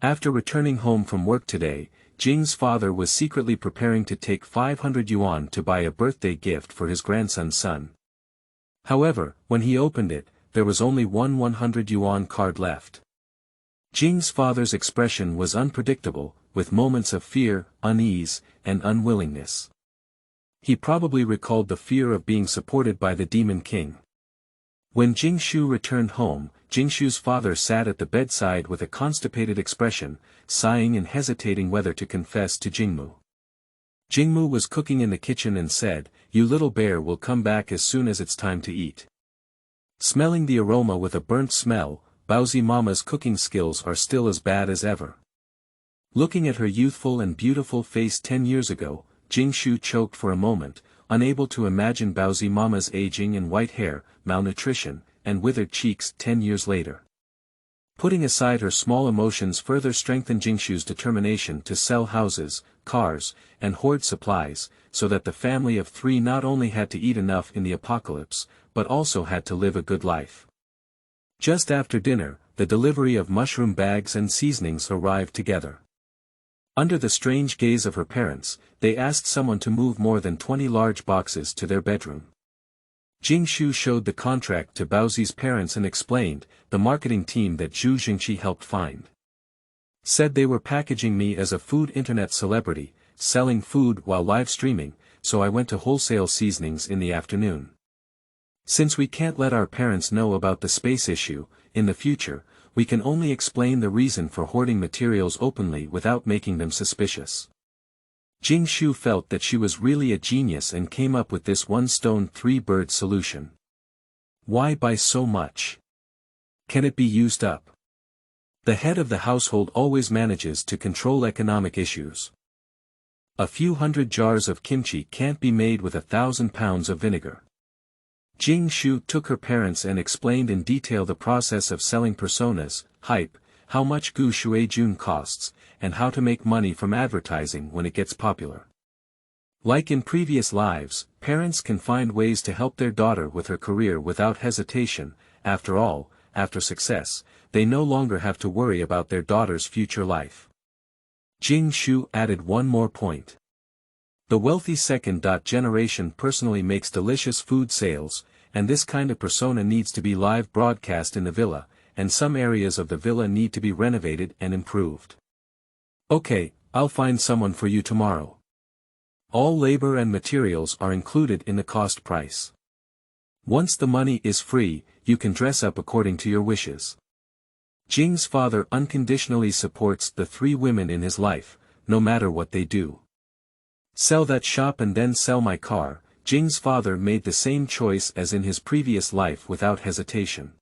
After returning home from work today, Jing's father was secretly preparing to take 500 yuan to buy a birthday gift for his grandson's son. However, when he opened it, there was only one 100 yuan card left. Jing's father's expression was unpredictable, with moments of fear, unease, and unwillingness. He probably recalled the fear of being supported by the Demon King. When Jingshu returned home, Jingshu's father sat at the bedside with a constipated expression, sighing and hesitating whether to confess to Jingmu. Jingmu was cooking in the kitchen and said, "You little bear will come back as soon as it's time to eat." Smelling the aroma with a burnt smell, Baozi Mama's cooking skills are still as bad as ever. Looking at her youthful and beautiful face 10 years ago, Jingshu choked for a moment, unable to imagine Baozi Mama's aging and white hair, malnutrition, and withered cheeks 10 years later. Putting aside her small emotions further strengthened Jingshu's determination to sell houses, cars, and hoard supplies, so that the family of 3 not only had to eat enough in the apocalypse, but also had to live a good life. Just after dinner, the delivery of mushroom bags and seasonings arrived together. Under the strange gaze of her parents, they asked someone to move more than 20 large boxes to their bedroom. Jingshu showed the contract to Baozi's parents and explained, the marketing team that Zhu Jingxi helped find. Said they were packaging me as a food internet celebrity, selling food while live streaming, so I went to wholesale seasonings in the afternoon. Since we can't let our parents know about the space issue, in the future, we can only explain the reason for hoarding materials openly without making them suspicious. Jingshu felt that she was really a genius and came up with this one stone three bird solution. Why buy so much? Can it be used up? The head of the household always manages to control economic issues. A few hundred jars of kimchi can't be made with 1,000 pounds of vinegar. Jingshu took her parents and explained in detail the process of selling personas, hype, how much Gu Shuijun costs, and how to make money from advertising when it gets popular. Like in previous lives, parents can find ways to help their daughter with her career without hesitation. After all, after success, they no longer have to worry about their daughter's future life. Jingshu added one more point. The wealthy second generation personally makes delicious food sales, and this kind of persona needs to be live broadcast in the villa, and some areas of the villa need to be renovated and improved. Okay, I'll find someone for you tomorrow. All labor and materials are included in the cost price. Once the money is free, you can dress up according to your wishes. Jing's father unconditionally supports the 3 women in his life, no matter what they do. Sell that shop and then sell my car. Jing's father made the same choice as in his previous life without hesitation.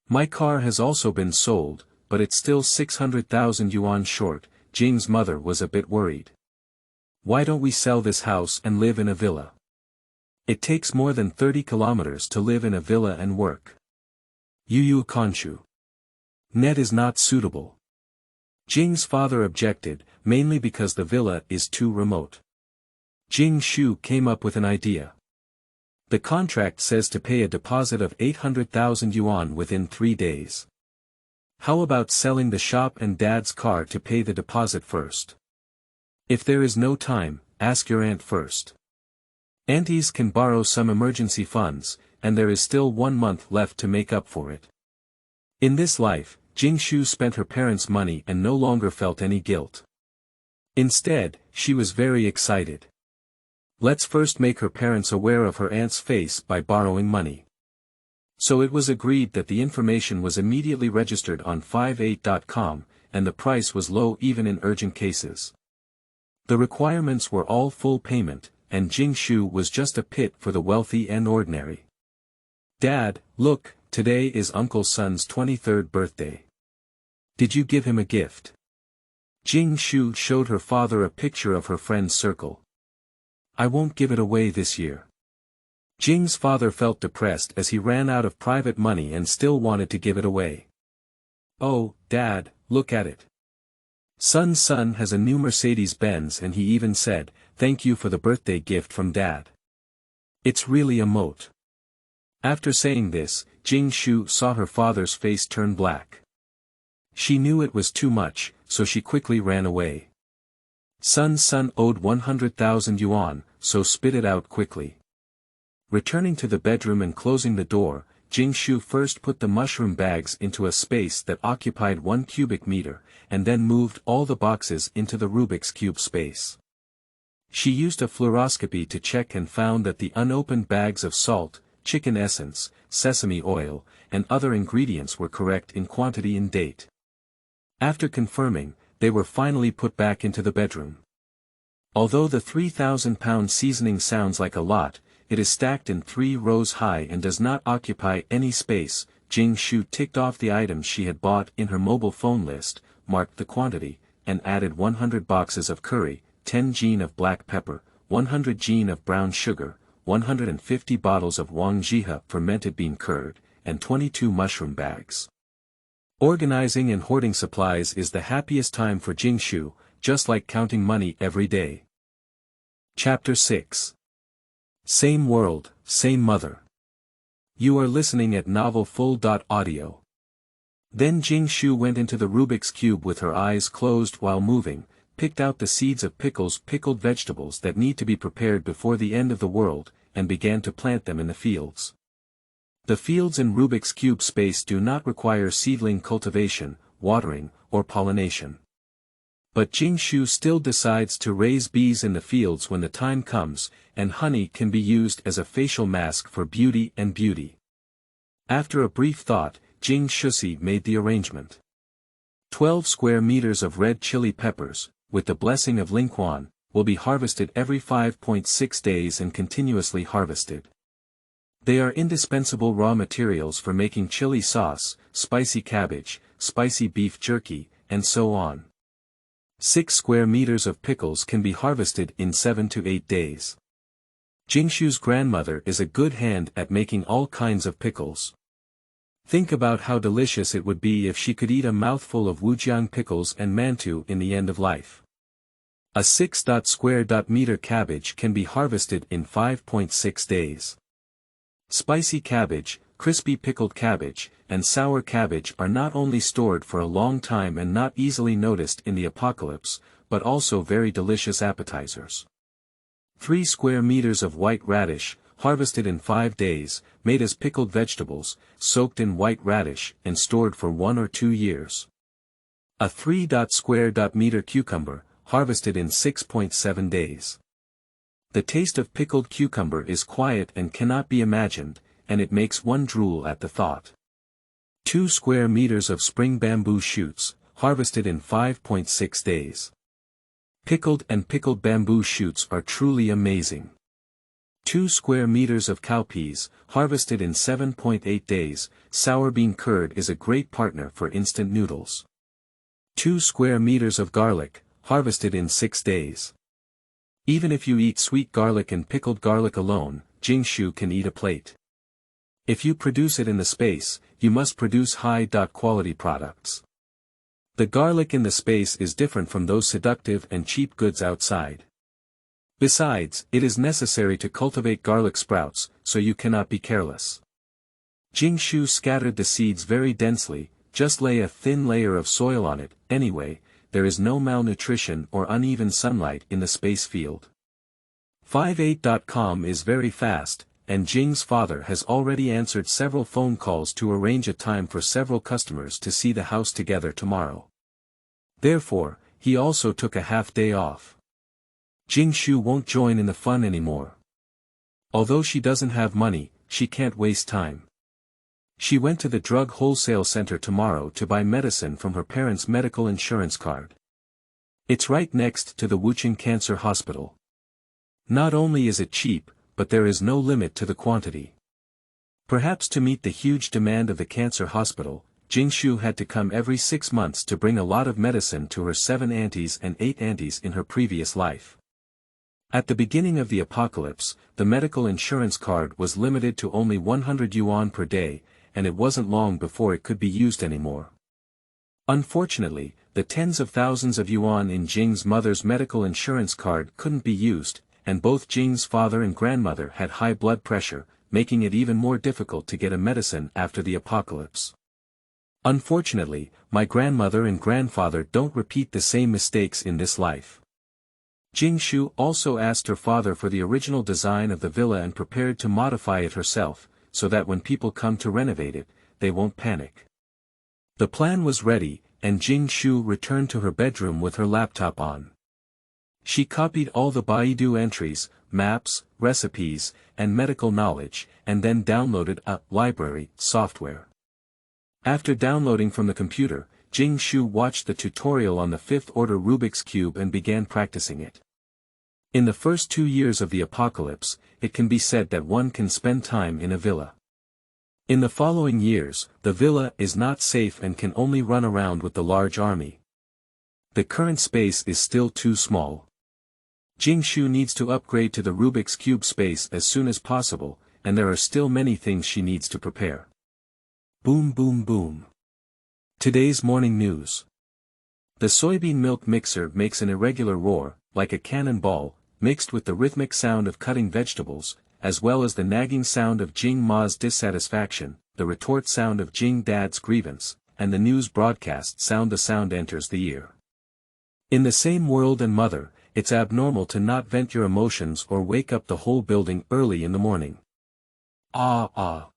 My car has also been sold, but it's still 600,000 yuan short. Jing's mother was a bit worried. Why don't we sell this house and live in a villa? It takes more than 30 kilometers to live in a villa and work. Yu Konshu. Net is not suitable. Jing's father objected, mainly because the villa is too remote. Jingshu came up with an idea. The contract says to pay a deposit of 800,000 yuan within 3 days. How about selling the shop and dad's car to pay the deposit first? If there is no time, ask your aunt first. Aunties can borrow some emergency funds, and there is still 1 month left to make up for it. In this life, Jingshu spent her parents' money and no longer felt any guilt. Instead, she was very excited. Let's first make her parents aware of her aunt's face by borrowing money. So it was agreed that the information was immediately registered on 58.com, and the price was low even in urgent cases. The requirements were all full payment, and Jingshu was just a pit for the wealthy and ordinary. Dad, look, today is Uncle's son's 23rd birthday. Did you give him a gift? Jingshu showed her father a picture of her friend's circle. I won't give it away this year. Jing's father felt depressed as he ran out of private money and still wanted to give it away. Oh, Dad, look at it. Son's son has a new Mercedes-Benz and he even said, thank you for the birthday gift from Dad. It's really a moat. After saying this, Jingshu saw her father's face turn black. She knew it was too much, so she quickly ran away. Son's son owed 100,000 yuan, so spit it out quickly. Returning to the bedroom and closing the door, Jingshu first put the mushroom bags into a space that occupied 1 cubic meter, and then moved all the boxes into the Rubik's cube space. She used a fluoroscopy to check and found that the unopened bags of salt, chicken essence, sesame oil, and other ingredients were correct in quantity and date. After confirming, they were finally put back into the bedroom. Although the 3,000-pound seasoning sounds like a lot, it is stacked in 3 rows high and does not occupy any space. Jingshu ticked off the items she had bought in her mobile phone list, marked the quantity, and added 100 boxes of curry, 10 jin of black pepper, 100 jin of brown sugar, 150 bottles of Wang Jihe fermented bean curd, and 22 mushroom bags. Organizing and hoarding supplies is the happiest time for Jingshu, just like counting money every day. Chapter 6. Same world, same mother. You are listening at novelfull.audio. Then Jingshu went into the Rubik's cube with her eyes closed while moving, picked out the seeds of pickled vegetables that need to be prepared before the end of the world, and began to plant them in the fields. The fields in Rubik's cube space do not require seedling cultivation, watering, or pollination. But Jingshu still decides to raise bees in the fields when the time comes, and honey can be used as a facial mask for beauty and beauty. After a brief thought, Jingshu made the arrangement. 12 square meters of red chili peppers, with the blessing of Lingquan, will be harvested every 5.6 days and continuously harvested. They are indispensable raw materials for making chili sauce, spicy cabbage, spicy beef jerky, and so on. 6 square meters of pickles can be harvested in 7 to 8 days. Jingshu's grandmother is a good hand at making all kinds of pickles. Think about how delicious it would be if she could eat a mouthful of Wujiang pickles and mantou in the end of life. A 6 square meter cabbage can be harvested in 5.6 days. Spicy cabbage, crispy pickled cabbage, and sour cabbage are not only stored for a long time and not easily noticed in the apocalypse, but also very delicious appetizers. 3 square meters of white radish, harvested in 5 days, made as pickled vegetables, soaked in white radish and stored for 1 or 2 years. A 3 square meter cucumber, harvested in 6.7 days. The taste of pickled cucumber is quiet and cannot be imagined, and it makes one drool at the thought. 2 square meters of spring bamboo shoots, harvested in 5.6 days. Pickled bamboo shoots are truly amazing. 2 square meters of cowpeas, harvested in 7.8 days, sour bean curd is a great partner for instant noodles. 2 square meters of garlic, harvested in 6 days. Even if you eat sweet garlic and pickled garlic alone, Jingshu can eat a plate. If you produce it in the space, you must produce high-quality products. The garlic in the space is different from those seductive and cheap goods outside. Besides, it is necessary to cultivate garlic sprouts, so you cannot be careless. Jingshu scattered the seeds very densely, just lay a thin layer of soil on it, anyway, there is no malnutrition or uneven sunlight in the space field. 58.com is very fast, and Jing's father has already answered several phone calls to arrange a time for several customers to see the house together tomorrow. Therefore, he also took a half-day off. Jingshu won't join in the fun anymore. Although she doesn't have money, she can't waste time. She went to the drug wholesale center tomorrow to buy medicine from her parents' medical insurance card. It's right next to the Wuchang Cancer Hospital. Not only is it cheap, but there is no limit to the quantity. Perhaps to meet the huge demand of the cancer hospital, Jingshu had to come every 6 months to bring a lot of medicine to her 7 aunties and 8 aunties in her previous life. At the beginning of the apocalypse, the medical insurance card was limited to only 100 yuan per day, and it wasn't long before it could be used anymore. Unfortunately, the tens of thousands of yuan in Jing's mother's medical insurance card couldn't be used, and both Jing's father and grandmother had high blood pressure, making it even more difficult to get a medicine after the apocalypse. Unfortunately, my grandmother and grandfather don't repeat the same mistakes in this life. Jingshu also asked her father for the original design of the villa and prepared to modify it herself, so that when people come to renovate it, they won't panic. The plan was ready, and Jingshu returned to her bedroom with her laptop on. She copied all the Baidu entries, maps, recipes, and medical knowledge, and then downloaded a library software. After downloading from the computer, Jingshu watched the tutorial on the 5th order Rubik's Cube and began practicing it. In the first 2 years of the apocalypse, it can be said that one can spend time in a villa. In the following years, the villa is not safe and can only run around with the large army. The current space is still too small. Jingshu needs to upgrade to the Rubik's Cube space as soon as possible, and there are still many things she needs to prepare. Boom boom boom. Today's morning news. The soybean milk mixer makes an irregular roar, like a cannonball, mixed with the rhythmic sound of cutting vegetables, as well as the nagging sound of Jing Ma's dissatisfaction, the retort sound of Jing Dad's grievance, and the news broadcast sound. The sound enters the ear. In the same world and mother, it's abnormal to not vent your emotions or wake up the whole building early in the morning. Ah.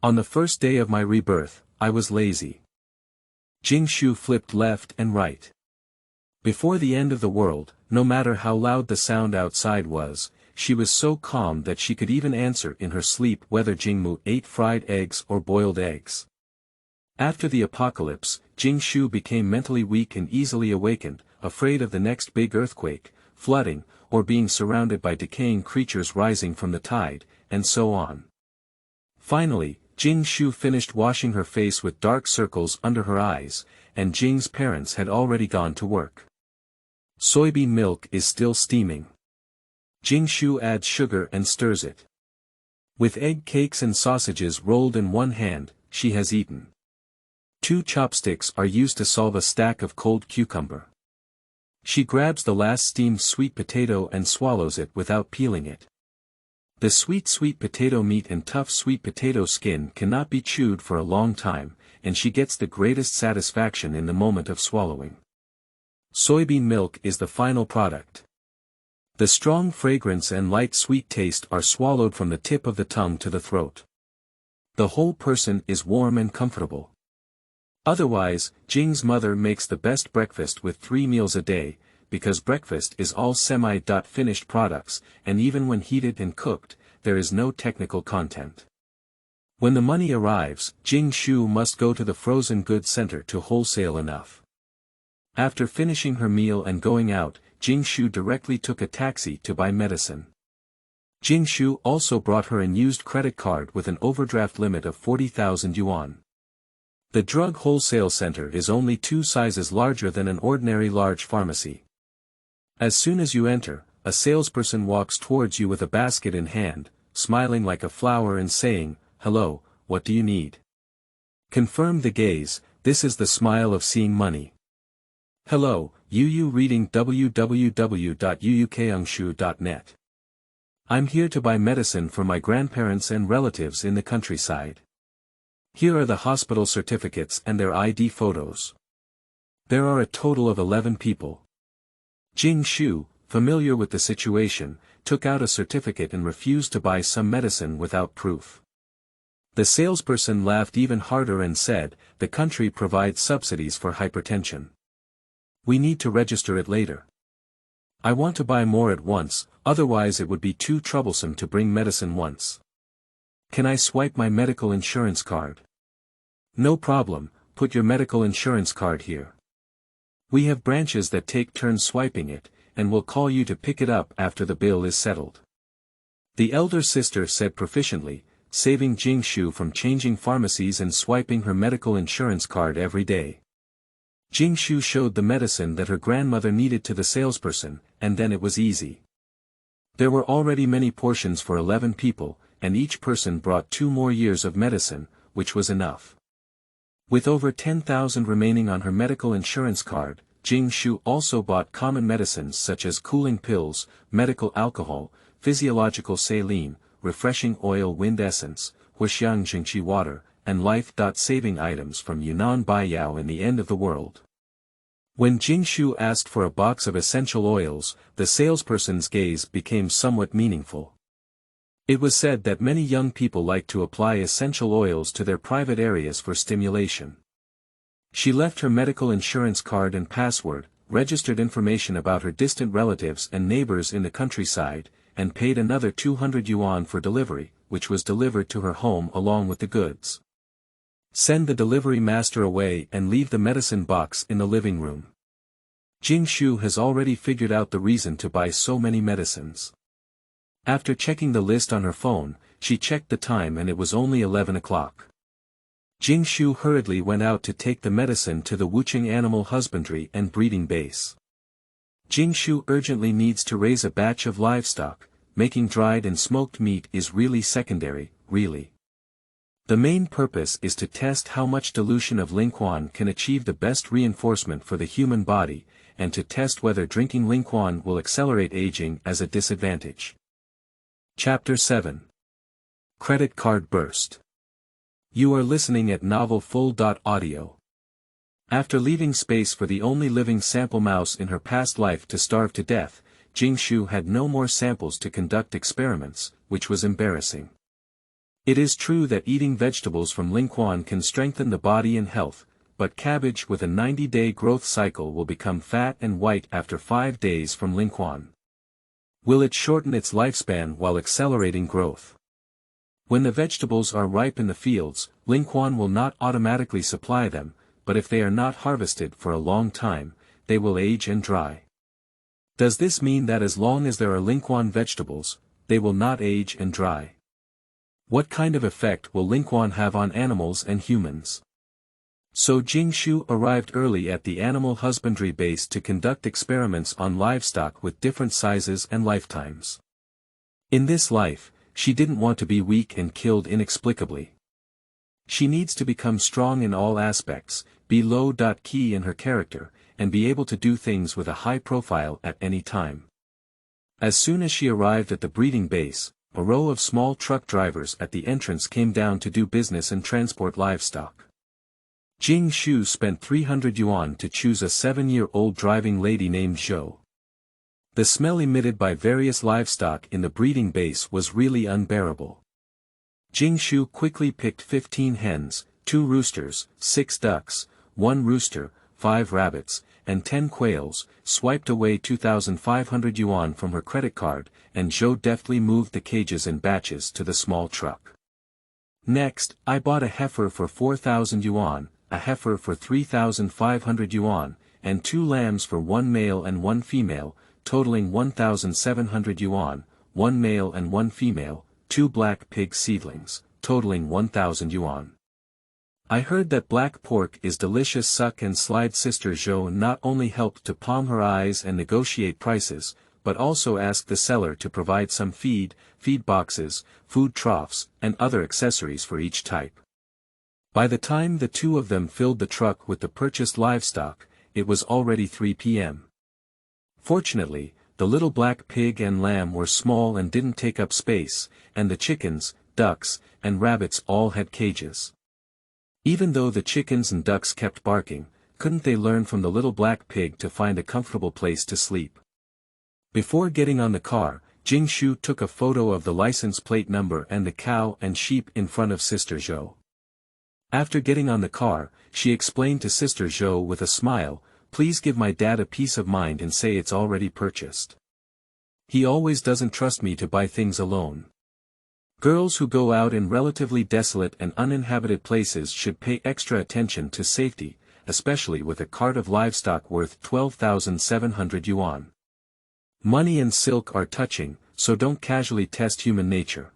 On the first day of my rebirth, I was lazy. Jingshu flipped left and right. Before the end of the world, no matter how loud the sound outside was, she was so calm that she could even answer in her sleep whether Jingmu ate fried eggs or boiled eggs. After the apocalypse, Jingshu became mentally weak and easily awakened, afraid of the next big earthquake, flooding, or being surrounded by decaying creatures rising from the tide, and so on. Finally, Jingshu finished washing her face with dark circles under her eyes, and Jing's parents had already gone to work. Soybean milk is still steaming. Jingshu adds sugar and stirs it. With egg cakes and sausages rolled in one hand, she has eaten. 2 chopsticks are used to solve a stack of cold cucumber. She grabs the last steamed sweet potato and swallows it without peeling it. The sweet potato meat and tough sweet potato skin cannot be chewed for a long time, and she gets the greatest satisfaction in the moment of swallowing. Soybean milk is the final product. The strong fragrance and light sweet taste are swallowed from the tip of the tongue to the throat. The whole person is warm and comfortable. Otherwise, Jing's mother makes the best breakfast with 3 meals a day, because breakfast is all semi-finished products, and even when heated and cooked, there is no technical content. When the money arrives, Jingshu must go to the frozen goods center to wholesale enough. After finishing her meal and going out, Jingshu directly took a taxi to buy medicine. Jingshu also brought her an used credit card with an overdraft limit of 40,000 yuan. The drug wholesale center is only 2 sizes larger than an ordinary large pharmacy. As soon as you enter, a salesperson walks towards you with a basket in hand, smiling like a flower and saying, "Hello, what do you need?" Confirm the gaze, this is the smile of seeing money. Hello, Yu reading www.yuukeungshu.net. I'm here to buy medicine for my grandparents and relatives in the countryside. Here are the hospital certificates and their ID photos. There are a total of 11 people. Jingshu, familiar with the situation, took out a certificate and refused to buy some medicine without proof. The salesperson laughed even harder and said, "The country provides subsidies for hypertension. We need to register it later. I want to buy more at once, otherwise it would be too troublesome to bring medicine once. Can I swipe my medical insurance card?" "No problem, put your medical insurance card here. We have branches that take turns swiping it, and will call you to pick it up after the bill is settled." The elder sister said proficiently, saving Jingshu from changing pharmacies and swiping her medical insurance card every day. Jingshu showed the medicine that her grandmother needed to the salesperson, and then it was easy. There were already many portions for 11 people, and each person brought 2 more years of medicine, which was enough. With over 10,000 remaining on her medical insurance card, Jingshu also bought common medicines such as cooling pills, medical alcohol, physiological saline, refreshing oil wind essence, Huixiang Jingqi water, and life-saving items from Yunnan Baiyao in the end of the world. When Jingshu asked for a box of essential oils, the salesperson's gaze became somewhat meaningful. It was said that many young people like to apply essential oils to their private areas for stimulation. She left her medical insurance card and password, registered information about her distant relatives and neighbors in the countryside, and paid another 200 yuan for delivery, which was delivered to her home along with the goods. Send the delivery master away and leave the medicine box in the living room. Jingshu has already figured out the reason to buy so many medicines. After checking the list on her phone, she checked the time and it was only 11 o'clock. Jingshu hurriedly went out to take the medicine to the Wuching Animal Husbandry and Breeding Base. Jingshu urgently needs to raise a batch of livestock, making dried and smoked meat is really secondary, really. The main purpose is to test how much dilution of Lingquan can achieve the best reinforcement for the human body, and to test whether drinking Lingquan will accelerate aging as a disadvantage. Chapter 7. Credit Card Burst. You are listening at novelfull.audio. After leaving space for the only living sample mouse in her past life to starve to death, Jingshu had no more samples to conduct experiments, which was embarrassing. It is true that eating vegetables from Lingquan can strengthen the body and health, but cabbage with a 90-day growth cycle will become fat and white after 5 days from Lingquan. Will it shorten its lifespan while accelerating growth? When the vegetables are ripe in the fields, Lingquan will not automatically supply them, but if they are not harvested for a long time, they will age and dry. Does this mean that as long as there are Lingquan vegetables, they will not age and dry? What kind of effect will Lingquan have on animals and humans? So Jingshu arrived early at the animal husbandry base to conduct experiments on livestock with different sizes and lifetimes. In this life, she didn't want to be weak and killed inexplicably. She needs to become strong in all aspects, be low-key in her character, and be able to do things with a high profile at any time. As soon as she arrived at the breeding base, a row of small truck drivers at the entrance came down to do business and transport livestock. Jingshu spent 300 yuan to choose a 7-year-old driving lady named Zhou. The smell emitted by various livestock in the breeding base was really unbearable. Jingshu quickly picked 15 hens, 2 roosters, 6 ducks, 1 rooster, 5 rabbits, and 10 quails, swiped away 2,500 yuan from her credit card, and Zhou deftly moved the cages in batches to the small truck. Next, I bought a heifer for 4,000 yuan, a heifer for 3,500 yuan, and 2 lambs for 1 male and 1 female, totaling 1,700 yuan, 1 male and 1 female, 2 black pig seedlings, totaling 1,000 yuan. I heard that black pork is delicious. Suck and slide. Sister Zhou not only helped to palm her eyes and negotiate prices, but also asked the seller to provide some feed boxes, food troughs, and other accessories for each type. By the time the two of them filled the truck with the purchased livestock, it was already 3 p.m. Fortunately, the little black pig and lamb were small and didn't take up space, and the chickens, ducks, and rabbits all had cages. Even though the chickens and ducks kept barking, couldn't they learn from the little black pig to find a comfortable place to sleep? Before getting on the car, Jingshu took a photo of the license plate number and the cow and sheep in front of Sister Zhou. After getting on the car, she explained to Sister Zhou with a smile, "Please give my dad a peace of mind and say it's already purchased. He always doesn't trust me to buy things alone." Girls who go out in relatively desolate and uninhabited places should pay extra attention to safety, especially with a cart of livestock worth 12,700 yuan. Money and silk are touching, so don't casually test human nature.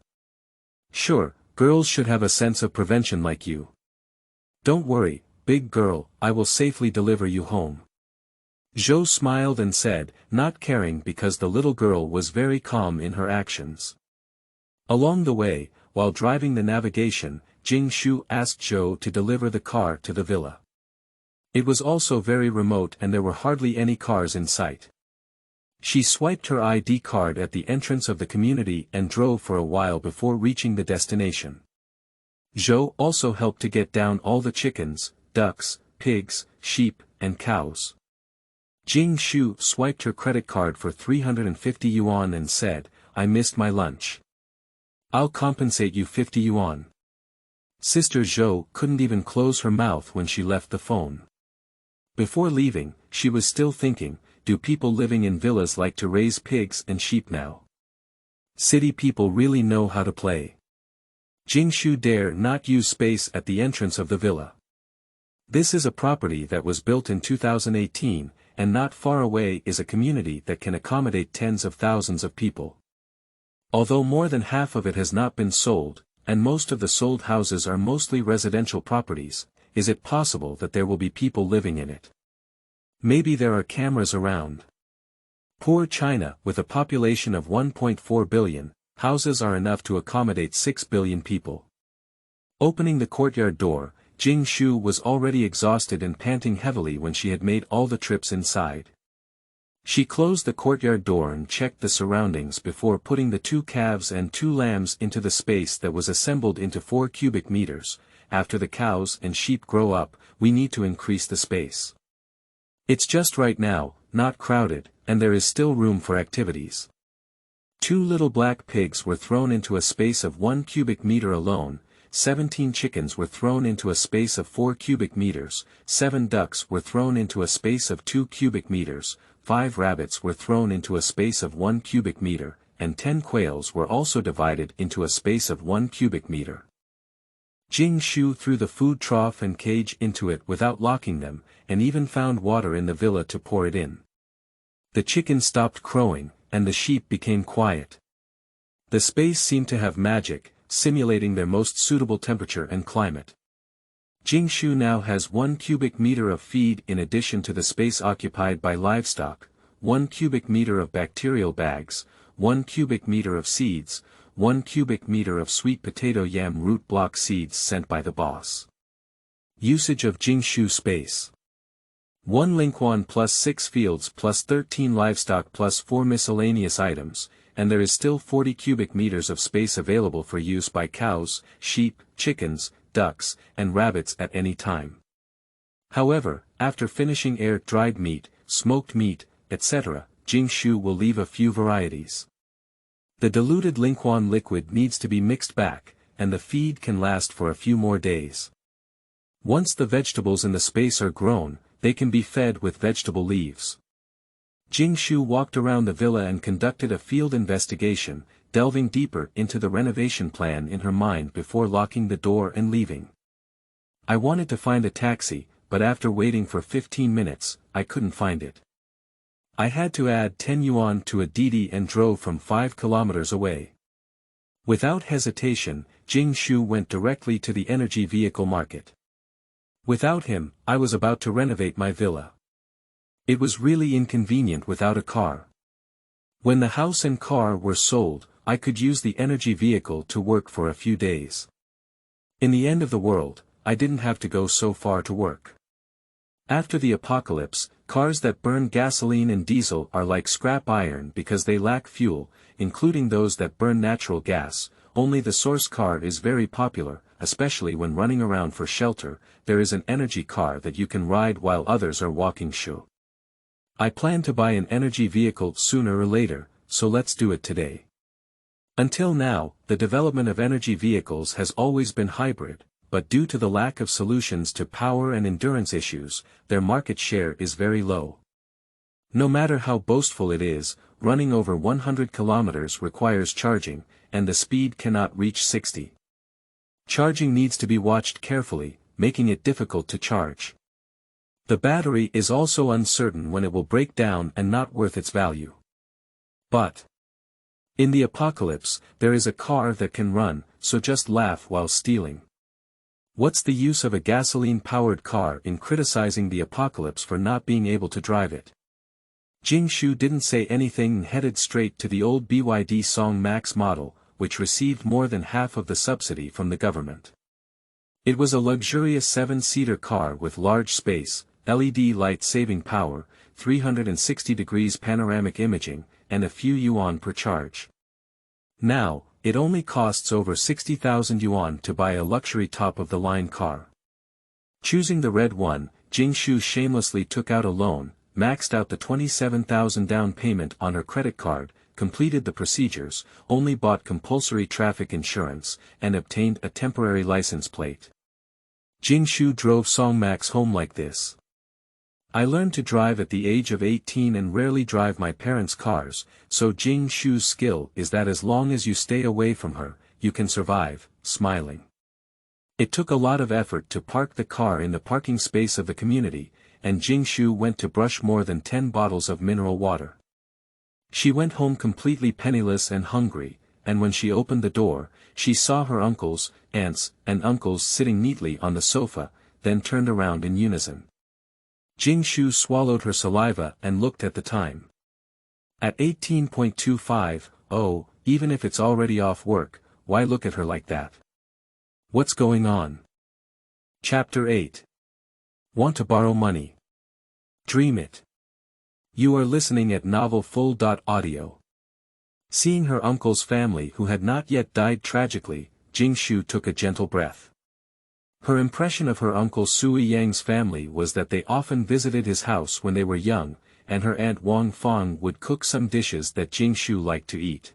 Sure, girls should have a sense of prevention like you. Don't worry, big girl, I will safely deliver you home. Zhou smiled and said, not caring because the little girl was very calm in her actions. Along the way, while driving the navigation, Jingshu asked Zhou to deliver the car to the villa. It was also very remote and there were hardly any cars in sight. She swiped her ID card at the entrance of the community and drove for a while before reaching the destination. Zhou also helped to get down all the chickens, ducks, pigs, sheep, and cows. Jingshu swiped her credit card for 350 yuan and said, "I missed my lunch. I'll compensate you 50 yuan. Sister Zhou couldn't even close her mouth when she left the phone. Before leaving, she was still thinking, do people living in villas like to raise pigs and sheep now? City people really know how to play. Jingshu dare not use space at the entrance of the villa. This is a property that was built in 2018, and not far away is a community that can accommodate tens of thousands of people. Although more than half of it has not been sold, and most of the sold houses are mostly residential properties, is it possible that there will be people living in it? Maybe there are cameras around. Poor China, with a population of 1.4 billion, houses are enough to accommodate 6 billion people. Opening the courtyard door, Jingshu was already exhausted and panting heavily when she had made all the trips inside. She closed the courtyard door and checked the surroundings before putting the 2 calves and 2 lambs into the space that was assembled into 4 cubic meters. After the cows and sheep grow up, we need to increase the space. It's just right now, not crowded, and there is still room for activities. 2 little black pigs were thrown into a space of 1 cubic meter alone, 17 chickens were thrown into a space of 4 cubic meters, 7 ducks were thrown into a space of 2 cubic meters, 5 rabbits were thrown into a space of 1 cubic meter, and 10 quails were also divided into a space of 1 cubic meter. Jingshu threw the food trough and cage into it without locking them, and even found water in the villa to pour it in. The chickens stopped crowing, and the sheep became quiet. The space seemed to have magic, simulating their most suitable temperature and climate. Jingshu now has 1 cubic meter of feed in addition to the space occupied by livestock, 1 cubic meter of bacterial bags, 1 cubic meter of seeds, 1 cubic meter of sweet potato yam root block seeds sent by the boss. Usage of Jingshu space. 1 Lingquan plus 6 fields plus 13 livestock plus 4 miscellaneous items, and there is still 40 cubic meters of space available for use by cows, sheep, chickens, ducks, and rabbits at any time. However, after finishing air-dried meat, smoked meat, etc., Jingshu will leave a few varieties. The diluted Lingquan liquid needs to be mixed back, and the feed can last for a few more days. Once the vegetables in the space are grown, they can be fed with vegetable leaves. Jingshu walked around the villa and conducted a field investigation, delving deeper into the renovation plan in her mind before locking the door and leaving. I wanted to find a taxi, but after waiting for 15 minutes, I couldn't find it. I had to add 10 yuan to a Didi and drove from 5 kilometers away. Without hesitation, Jingshu went directly to the energy vehicle market. Without him, I was about to renovate my villa. It was really inconvenient without a car. When the house and car were sold, I could use the energy vehicle to work for a few days. In the end of the world, I didn't have to go so far to work. After the apocalypse, cars that burn gasoline and diesel are like scrap iron because they lack fuel, including those that burn natural gas. Only the source car is very popular, especially when running around for shelter. There is an energy car that you can ride while others are walking. I plan to buy an energy vehicle sooner or later, so let's do it today. Until now, the development of energy vehicles has always been hybrid, but due to the lack of solutions to power and endurance issues, their market share is very low. No matter how boastful it is, running over 100 kilometers requires charging, and the speed cannot reach 60. Charging needs to be watched carefully, making it difficult to charge. The battery is also uncertain when it will break down and not worth its value. But in the apocalypse, there is a car that can run, so just laugh while stealing. What's the use of a gasoline-powered car in criticizing the apocalypse for not being able to drive it? Jingshu didn't say anything and headed straight to the old BYD Song Max model, which received more than half of the subsidy from the government. It was a luxurious 7-seater car with large space, LED light-saving power, 360 degrees panoramic imaging, and a few yuan per charge. Now, it only costs over 60,000 yuan to buy a luxury top-of-the-line car. Choosing the red one, Jingshu shamelessly took out a loan, maxed out the 27,000 down payment on her credit card, completed the procedures, only bought compulsory traffic insurance, and obtained a temporary license plate. Jingshu drove Songmax home like this. I learned to drive at the age of 18 and rarely drive my parents' cars, so Jingshu's skill is that as long as you stay away from her, you can survive, smiling. It took a lot of effort to park the car in the parking space of the community, and Jingshu went to brush more than 10 bottles of mineral water. She went home completely penniless and hungry, and when she opened the door, she saw her uncles, aunts, and uncles sitting neatly on the sofa, then turned around in unison. Jingshu swallowed her saliva and looked at the time. At 18.25, oh, even if it's already off work, why look at her like that? What's going on? Chapter 8. Want to borrow money? Dream it. You are listening at novelfull.audio. Seeing her uncle's family who had not yet died tragically, Jingshu took a gentle breath. Her impression of her uncle Sui Yang's family was that they often visited his house when they were young, and her aunt Wang Fang would cook some dishes that Jingshu liked to eat.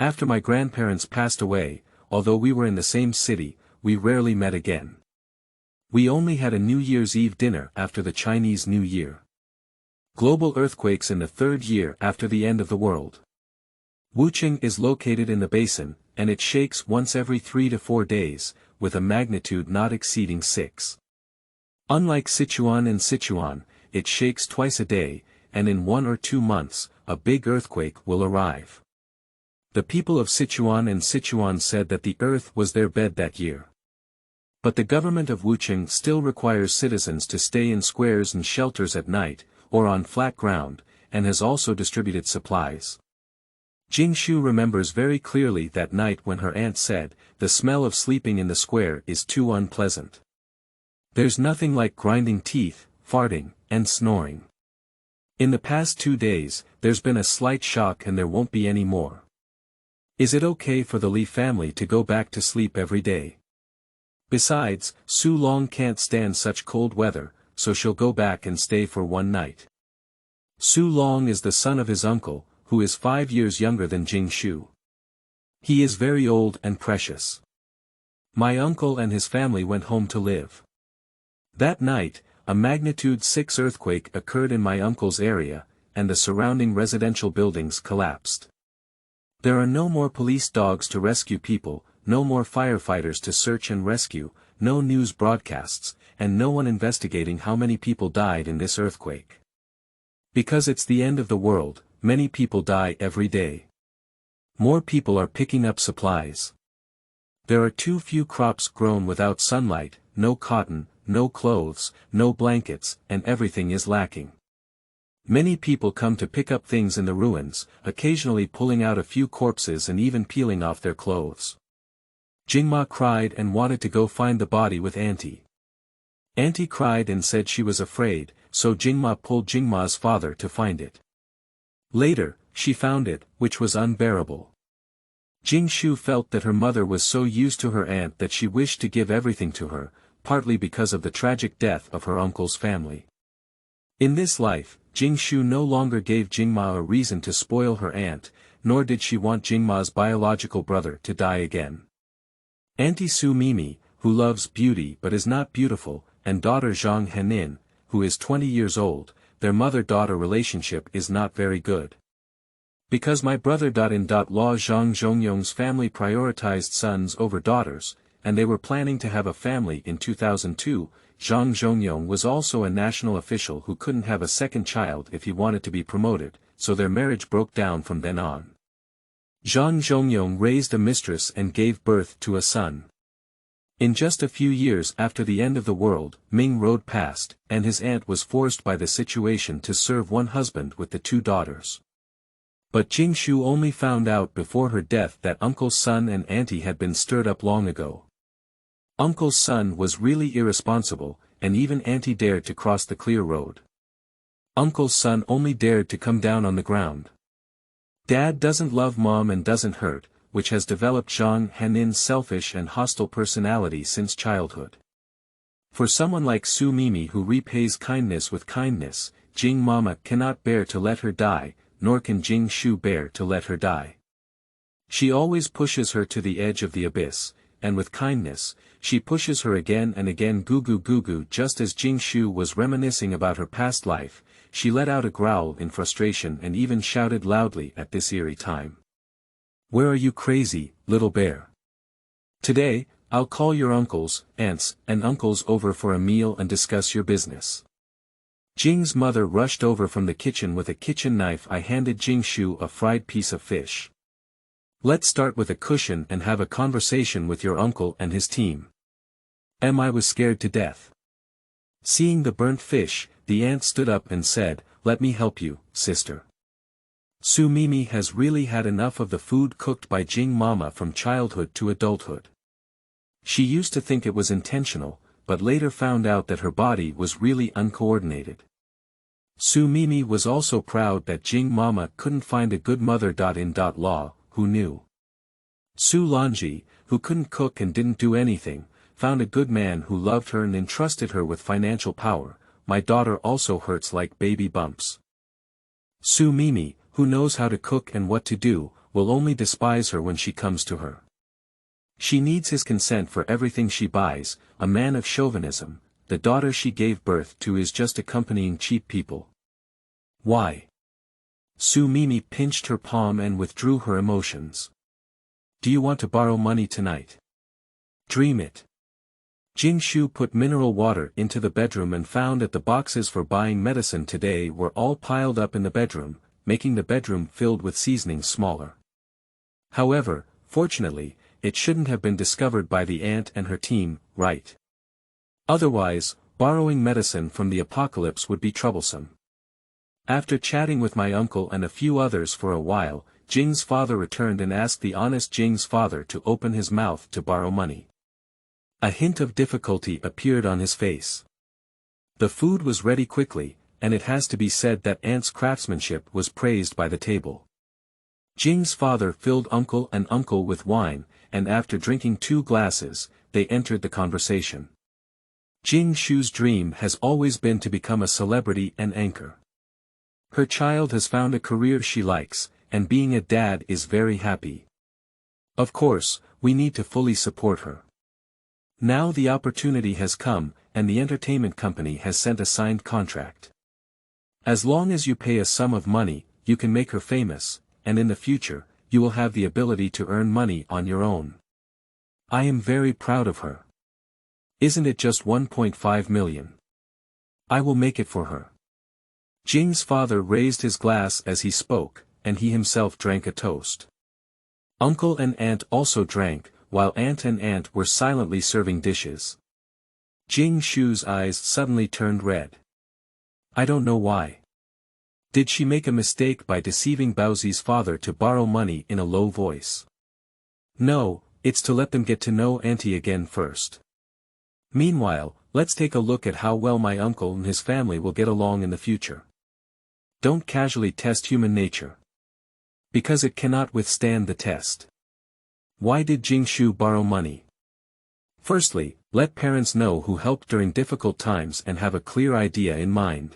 After my grandparents passed away, although we were in the same city, we rarely met again. We only had a New Year's Eve dinner after the Chinese New Year. Global earthquakes in the third year after the end of the world. Wuchang is located in the basin, and it shakes once every 3 to 4 days, with a magnitude not exceeding 6. Unlike Sichuan, it shakes twice a day, and in 1 or 2 months, a big earthquake will arrive. The people of Sichuan said that the earth was their bed that year. But the government of Wuchang still requires citizens to stay in squares and shelters at night, or on flat ground, and has also distributed supplies. Jingshu remembers very clearly that night when her aunt said, "The smell of sleeping in the square is too unpleasant. There's nothing like grinding teeth, farting, and snoring. In the past 2 days, there's been a slight shock and there won't be any more. Is it okay for the Li family to go back to sleep every day? Besides, Su Long can't stand such cold weather, so she'll go back and stay for 1 night." Su Long is the son of his uncle, who is 5 years younger than Jingshu. He is very old and precious. My uncle and his family went home to live. That night, a magnitude 6 earthquake occurred in my uncle's area, and the surrounding residential buildings collapsed. There are no more police dogs to rescue people, no more firefighters to search and rescue, no news broadcasts, and no one investigating how many people died in this earthquake. Because it's the end of the world, many people die every day. More people are picking up supplies. There are too few crops grown without sunlight, no cotton, no clothes, no blankets, and everything is lacking. Many people come to pick up things in the ruins, occasionally pulling out a few corpses and even peeling off their clothes. Jingma cried and wanted to go find the body with Auntie. Auntie cried and said she was afraid, so Jingma pulled Jingma's father to find it. Later, she found it, which was unbearable. Jingshu felt that her mother was so used to her aunt that she wished to give everything to her, partly because of the tragic death of her uncle's family. In this life, Jingshu no longer gave Jingma a reason to spoil her aunt, nor did she want Jingma's biological brother to die again. Auntie Su Mimi, who loves beauty but is not beautiful, and daughter Zhang Henin, who is 20 years old, their mother-daughter relationship is not very good. Because my brother-in-law Zhang Zhongyong's family prioritized sons over daughters, and they were planning to have a family in 2002, Zhang Zhongyong was also a national official who couldn't have a second child if he wanted to be promoted, so their marriage broke down from then on. Zhang Zhongyong raised a mistress and gave birth to a son. In just a few years after the end of the world, Ming rode past, and his aunt was forced by the situation to serve one husband with the 2 daughters. But Jingshu only found out before her death that Uncle's son and auntie had been stirred up long ago. Uncle's son was really irresponsible, and even auntie dared to cross the clear road. Uncle's son only dared to come down on the ground. Dad doesn't love mom and doesn't hurt, which has developed Zhang Henin's selfish and hostile personality since childhood. For someone like Su Mimi who repays kindness with kindness, Jing Mama cannot bear to let her die, nor can Jing Shu bear to let her die. She always pushes her to the edge of the abyss, and with kindness, she pushes her again and again. Goo goo goo goo. Just as Jingshu was reminiscing about her past life, she let out a growl in frustration and even shouted loudly at this eerie time. "Where are you, crazy, little bear? Today, I'll call your uncles, aunts, and uncles over for a meal and discuss your business." Jing's mother rushed over from the kitchen with a kitchen knife. I handed Jingshu a fried piece of fish. "Let's start with a cushion and have a conversation with your uncle and his team." I was scared to death. Seeing the burnt fish, the aunt stood up and said, "Let me help you, sister. Su Mimi has really had enough of the food cooked by Jing Mama from childhood to adulthood. She used to think it was intentional, but later found out that her body was really uncoordinated. Su Mimi was also proud that Jing Mama couldn't find a good mother.in.law, who knew. Su Lanji, who couldn't cook and didn't do anything, found a good man who loved her and entrusted her with financial power. My daughter also hurts like baby bumps. Su Mimi, who knows how to cook and what to do, will only despise her when she comes to her. She needs his consent for everything she buys, a man of chauvinism. The daughter she gave birth to is just accompanying cheap people. Why? Su Mimi pinched her palm and withdrew her emotions. Do you want to borrow money tonight? Dream it. Jingshu put mineral water into the bedroom and found that the boxes for buying medicine today were all piled up in the bedroom, making the bedroom filled with seasonings smaller. However, fortunately, it shouldn't have been discovered by the aunt and her team, right? Otherwise, borrowing medicine from the apocalypse would be troublesome. After chatting with my uncle and a few others for a while, Jing's father returned and asked the honest Jing's father to open his mouth to borrow money. A hint of difficulty appeared on his face. The food was ready quickly, and it has to be said that aunt's craftsmanship was praised by the table. Jing's father filled uncle and uncle with wine, and after drinking 2 glasses, they entered the conversation. Jingshu's dream has always been to become a celebrity and anchor. Her child has found a career she likes, and being a dad is very happy. Of course, we need to fully support her. Now the opportunity has come, and the entertainment company has sent a signed contract. As long as you pay a sum of money, you can make her famous, and in the future, you will have the ability to earn money on your own. I am very proud of her. Isn't it just 1.5 million? I will make it for her. Jing's father raised his glass as he spoke, and he himself drank a toast. Uncle and aunt also drank, while aunt and aunt were silently serving dishes. Jingshu's eyes suddenly turned red. I don't know why. Did she make a mistake by deceiving Baozi's father to borrow money in a low voice? No, it's to let them get to know auntie again first. Meanwhile, let's take a look at how well my uncle and his family will get along in the future. Don't casually test human nature. Because it cannot withstand the test. Why did Jingshu borrow money? Firstly, let parents know who helped during difficult times and have a clear idea in mind.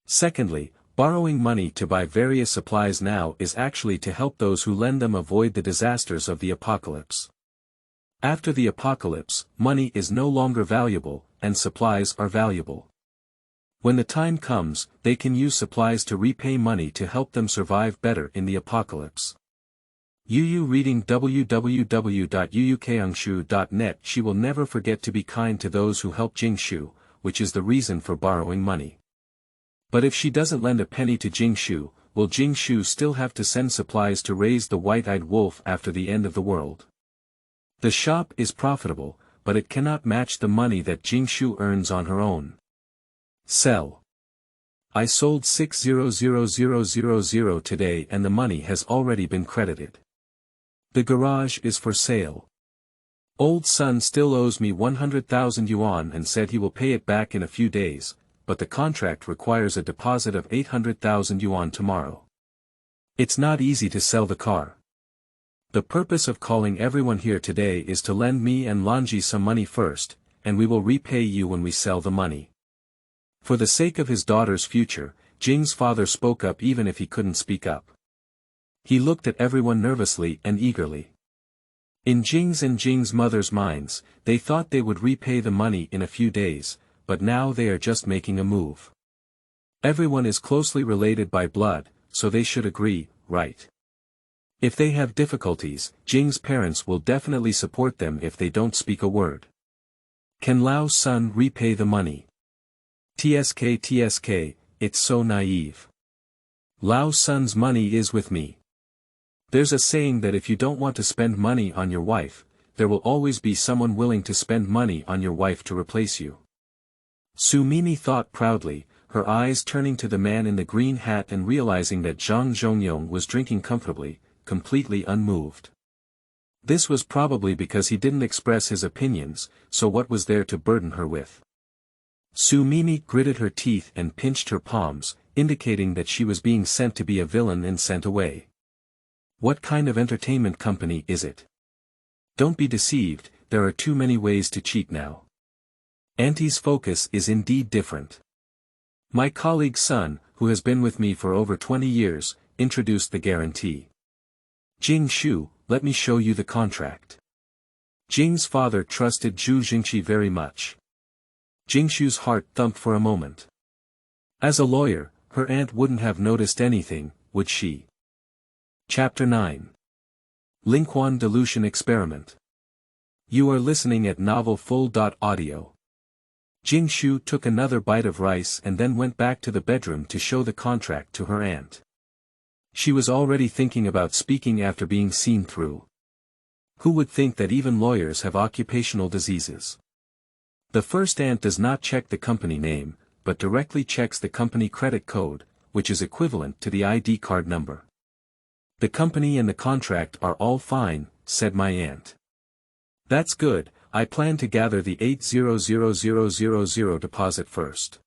Secondly, borrowing money to buy various supplies now is actually to help those who lend them avoid the disasters of the apocalypse. After the apocalypse, money is no longer valuable, and supplies are valuable. When the time comes, they can use supplies to repay money to help them survive better in the apocalypse. Yu reading www.yuukangshu.net. She will never forget to be kind to those who help Jingshu, which is the reason for borrowing money. But if she doesn't lend a penny to Jingshu, will Jingshu still have to send supplies to raise the white-eyed wolf after the end of the world? The shop is profitable, but it cannot match the money that Jingshu earns on her own. Sell. I sold 600000 today and the money has already been credited. The garage is for sale. Old son still owes me 100,000 yuan and said he will pay it back in a few days, but the contract requires a deposit of 800,000 yuan tomorrow. It's not easy to sell the car. The purpose of calling everyone here today is to lend me and Lanji some money first, and we will repay you when we sell the money. For the sake of his daughter's future, Jing's father spoke up even if he couldn't speak up. He looked at everyone nervously and eagerly. In Jing's and Jing's mother's minds, they thought they would repay the money in a few days, but now they are just making a move. Everyone is closely related by blood, so they should agree, right? If they have difficulties, Jing's parents will definitely support them if they don't speak a word. Can Lao's son repay the money? TSK, it's so naive. Lao's son's money is with me. There's a saying that if you don't want to spend money on your wife, there will always be someone willing to spend money on your wife to replace you. Su Mimi thought proudly, her eyes turning to the man in the green hat and realizing that Zhang Zhongyong was drinking comfortably, completely unmoved. This was probably because he didn't express his opinions, so what was there to burden her with? Su Mimi gritted her teeth and pinched her palms, indicating that she was being sent to be a villain and sent away. What kind of entertainment company is it? Don't be deceived, there are too many ways to cheat now. Auntie's focus is indeed different. My colleague's son, who has been with me for over 20 years, introduced the guarantee. Jingshu, let me show you the contract. Jing's father trusted Zhu Jingshi very much. Jingshu's heart thumped for a moment. As a lawyer, her aunt wouldn't have noticed anything, would she? Chapter 9. Lingquan Dilution Experiment. You are listening at novelfull.audio. Jingshu took another bite of rice and then went back to the bedroom to show the contract to her aunt. She was already thinking about speaking after being seen through. Who would think that even lawyers have occupational diseases? The first aunt does not check the company name, but directly checks the company credit code, which is equivalent to the ID card number. The company and the contract are all fine, said my aunt. That's good, I plan to gather the 800,000 deposit first.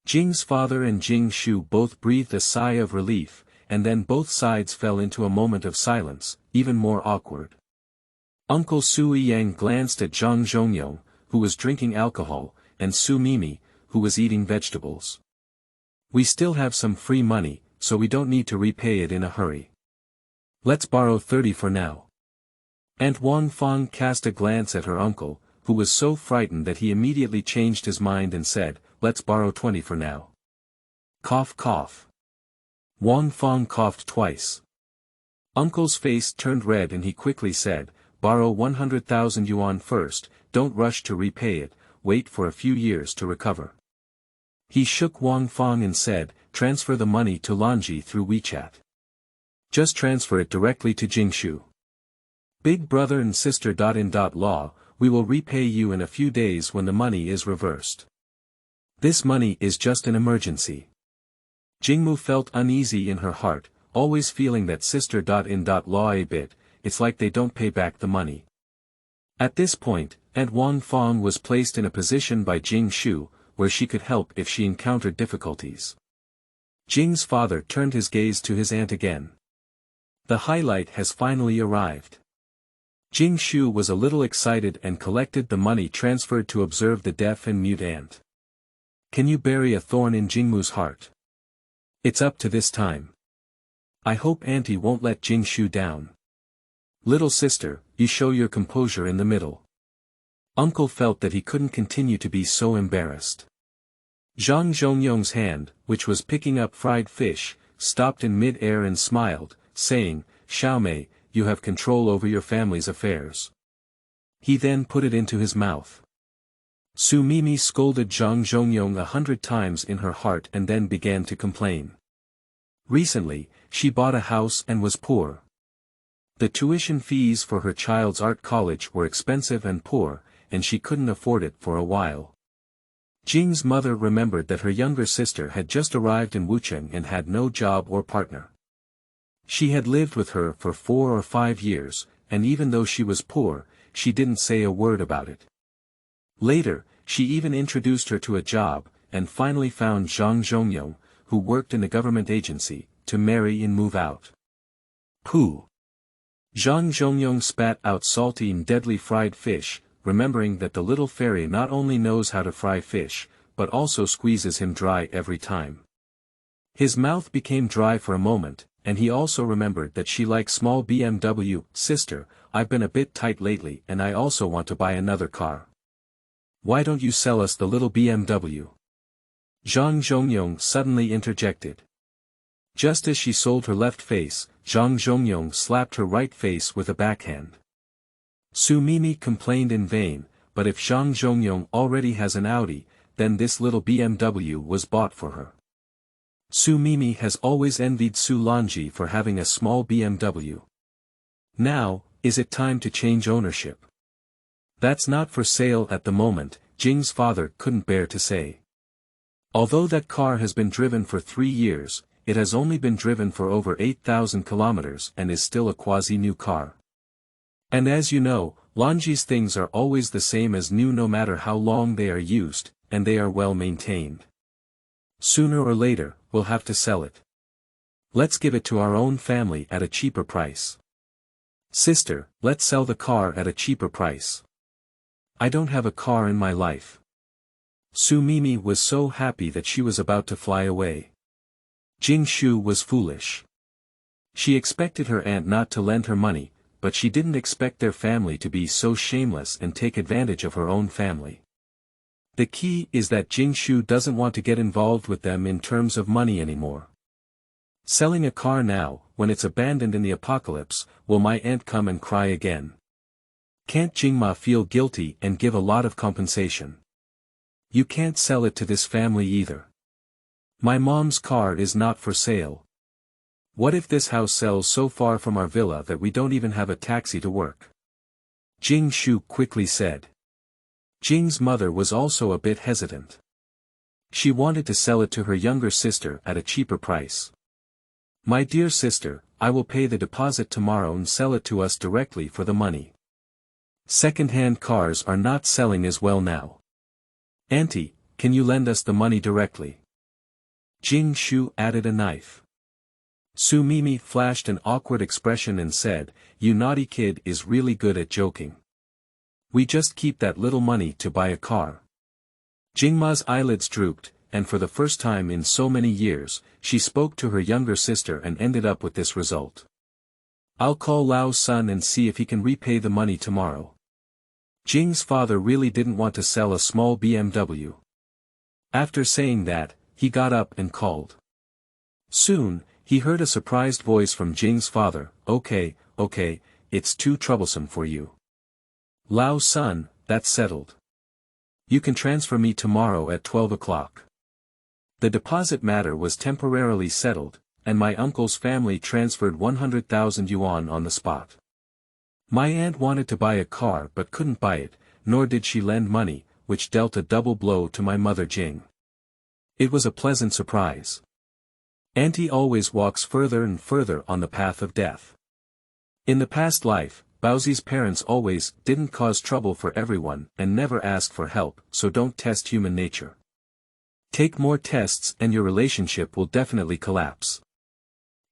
Jing's father and Jingshu both breathed a sigh of relief, and then both sides fell into a moment of silence, even more awkward. Uncle Su Yang glanced at Zhang Zhongyong, who was drinking alcohol, and Su Mimi, who was eating vegetables. We still have some free money, so we don't need to repay it in a hurry. Let's borrow 30 for now. Aunt Wang Fang cast a glance at her uncle, who was so frightened that he immediately changed his mind and said, let's borrow 20 for now. Cough cough. Wang Fang coughed twice. Uncle's face turned red and he quickly said, borrow 100,000 yuan first, don't rush to repay it, wait for a few years to recover. He shook Wang Fang and said, transfer the money to Lanji through WeChat. Just transfer it directly to Jingshu. Big brother and sister. In law, we will repay you in a few days when the money is reversed. This money is just an emergency. Jingmu felt uneasy in her heart, always feeling that sister. In law a bit, it's like they don't pay back the money. At this point, Aunt Wang Fang was placed in a position by Jingshu, where she could help if she encountered difficulties. Jing's father turned his gaze to his aunt again. The highlight has finally arrived. Jingshu was a little excited and collected the money transferred to observe the deaf and mute aunt. Can you bury a thorn in Jingmu's heart? It's up to this time. I hope auntie won't let Jingshu down. Little sister, you show your composure in the middle. Uncle felt that he couldn't continue to be so embarrassed. Zhang Zhongyong's hand, which was picking up fried fish, stopped in mid-air and smiled, saying, Xiaomei, you have control over your family's affairs. He then put it into his mouth. Su Mimi scolded Zhang Zhongyong 100 times in her heart and then began to complain. Recently, she bought a house and was poor. The tuition fees for her child's art college were expensive and poor, and she couldn't afford it for a while. Jing's mother remembered that her younger sister had just arrived in Wucheng and had no job or partner. She had lived with her for 4 or 5 years, and even though she was poor, she didn't say a word about it. Later, she even introduced her to a job, and finally found Zhang Zhongyong, who worked in a government agency, to marry and move out. Pooh! Zhang Zhongyong spat out salty and deadly fried fish, remembering that the little fairy not only knows how to fry fish, but also squeezes him dry every time. His mouth became dry for a moment, and he also remembered that she likes small BMW. Sister, I've been a bit tight lately and I also want to buy another car. Why don't you sell us the little BMW? Zhang Zhongyong suddenly interjected. Just as she sold her left face, Zhang Zhongyong slapped her right face with a backhand. Su Mimi complained in vain, but if Zhang Zhongyong already has an Audi, then this little BMW was bought for her. Su Mimi has always envied Su Lanji for having a small BMW. Now, is it time to change ownership? That's not for sale at the moment, Jing's father couldn't bear to say. Although that car has been driven for 3 years, it has only been driven for over 8,000 kilometers and is still a quasi-new car. And as you know, Lanji's things are always the same as new no matter how long they are used, and they are well maintained. Sooner or later, we'll have to sell it. Let's give it to our own family at a cheaper price. Sister, let's sell the car at a cheaper price. I don't have a car in my life. Su Mimi was so happy that she was about to fly away. Jingshu was foolish. She expected her aunt not to lend her money, but she didn't expect their family to be so shameless and take advantage of her own family. The key is that Jingshu doesn't want to get involved with them in terms of money anymore. Selling a car now, when it's abandoned in the apocalypse, will my aunt come and cry again? Can't Jingma feel guilty and give a lot of compensation? You can't sell it to this family either. My mom's car is not for sale. What if this house sells so far from our villa that we don't even have a taxi to work? Jingshu quickly said. Jing's mother was also a bit hesitant. She wanted to sell it to her younger sister at a cheaper price. My dear sister, I will pay the deposit tomorrow and sell it to us directly for the money. Second-hand cars are not selling as well now. Auntie, can you lend us the money directly? Jingshu added a knife. Su Mimi flashed an awkward expression and said, "You naughty kid is really good at joking. We just keep that little money to buy a car." Jingma's eyelids drooped, and for the first time in so many years, she spoke to her younger sister and ended up with this result. I'll call Lao's son and see if he can repay the money tomorrow. Jing's father really didn't want to sell a small BMW. After saying that, he got up and called. Soon, he heard a surprised voice from Jing's father, okay, it's too troublesome for you. Lao's son, that's settled. You can transfer me tomorrow at 12 o'clock. The deposit matter was temporarily settled, and my uncle's family transferred 100,000 yuan on the spot. My aunt wanted to buy a car but couldn't buy it, nor did she lend money, which dealt a double blow to my mother Jing. It was a pleasant surprise. Auntie always walks further and further on the path of death. In the past life, Baozi's parents always didn't cause trouble for everyone and never ask for help, so don't test human nature. Take more tests and your relationship will definitely collapse.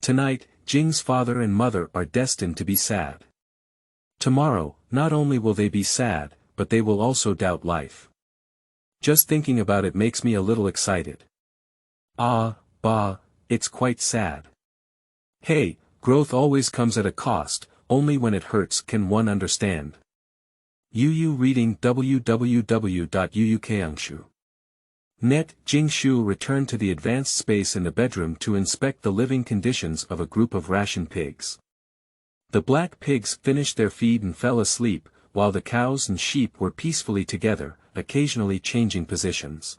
Tonight, Jing's father and mother are destined to be sad. Tomorrow, not only will they be sad, but they will also doubt life. Just thinking about it makes me a little excited. It's quite sad. Hey, growth always comes at a cost, only when it hurts can one understand. Yu reading www.uukangshu.net. Jingshu returned to the advanced space in the bedroom to inspect the living conditions of a group of ration pigs. The black pigs finished their feed and fell asleep, while the cows and sheep were peacefully together, occasionally changing positions.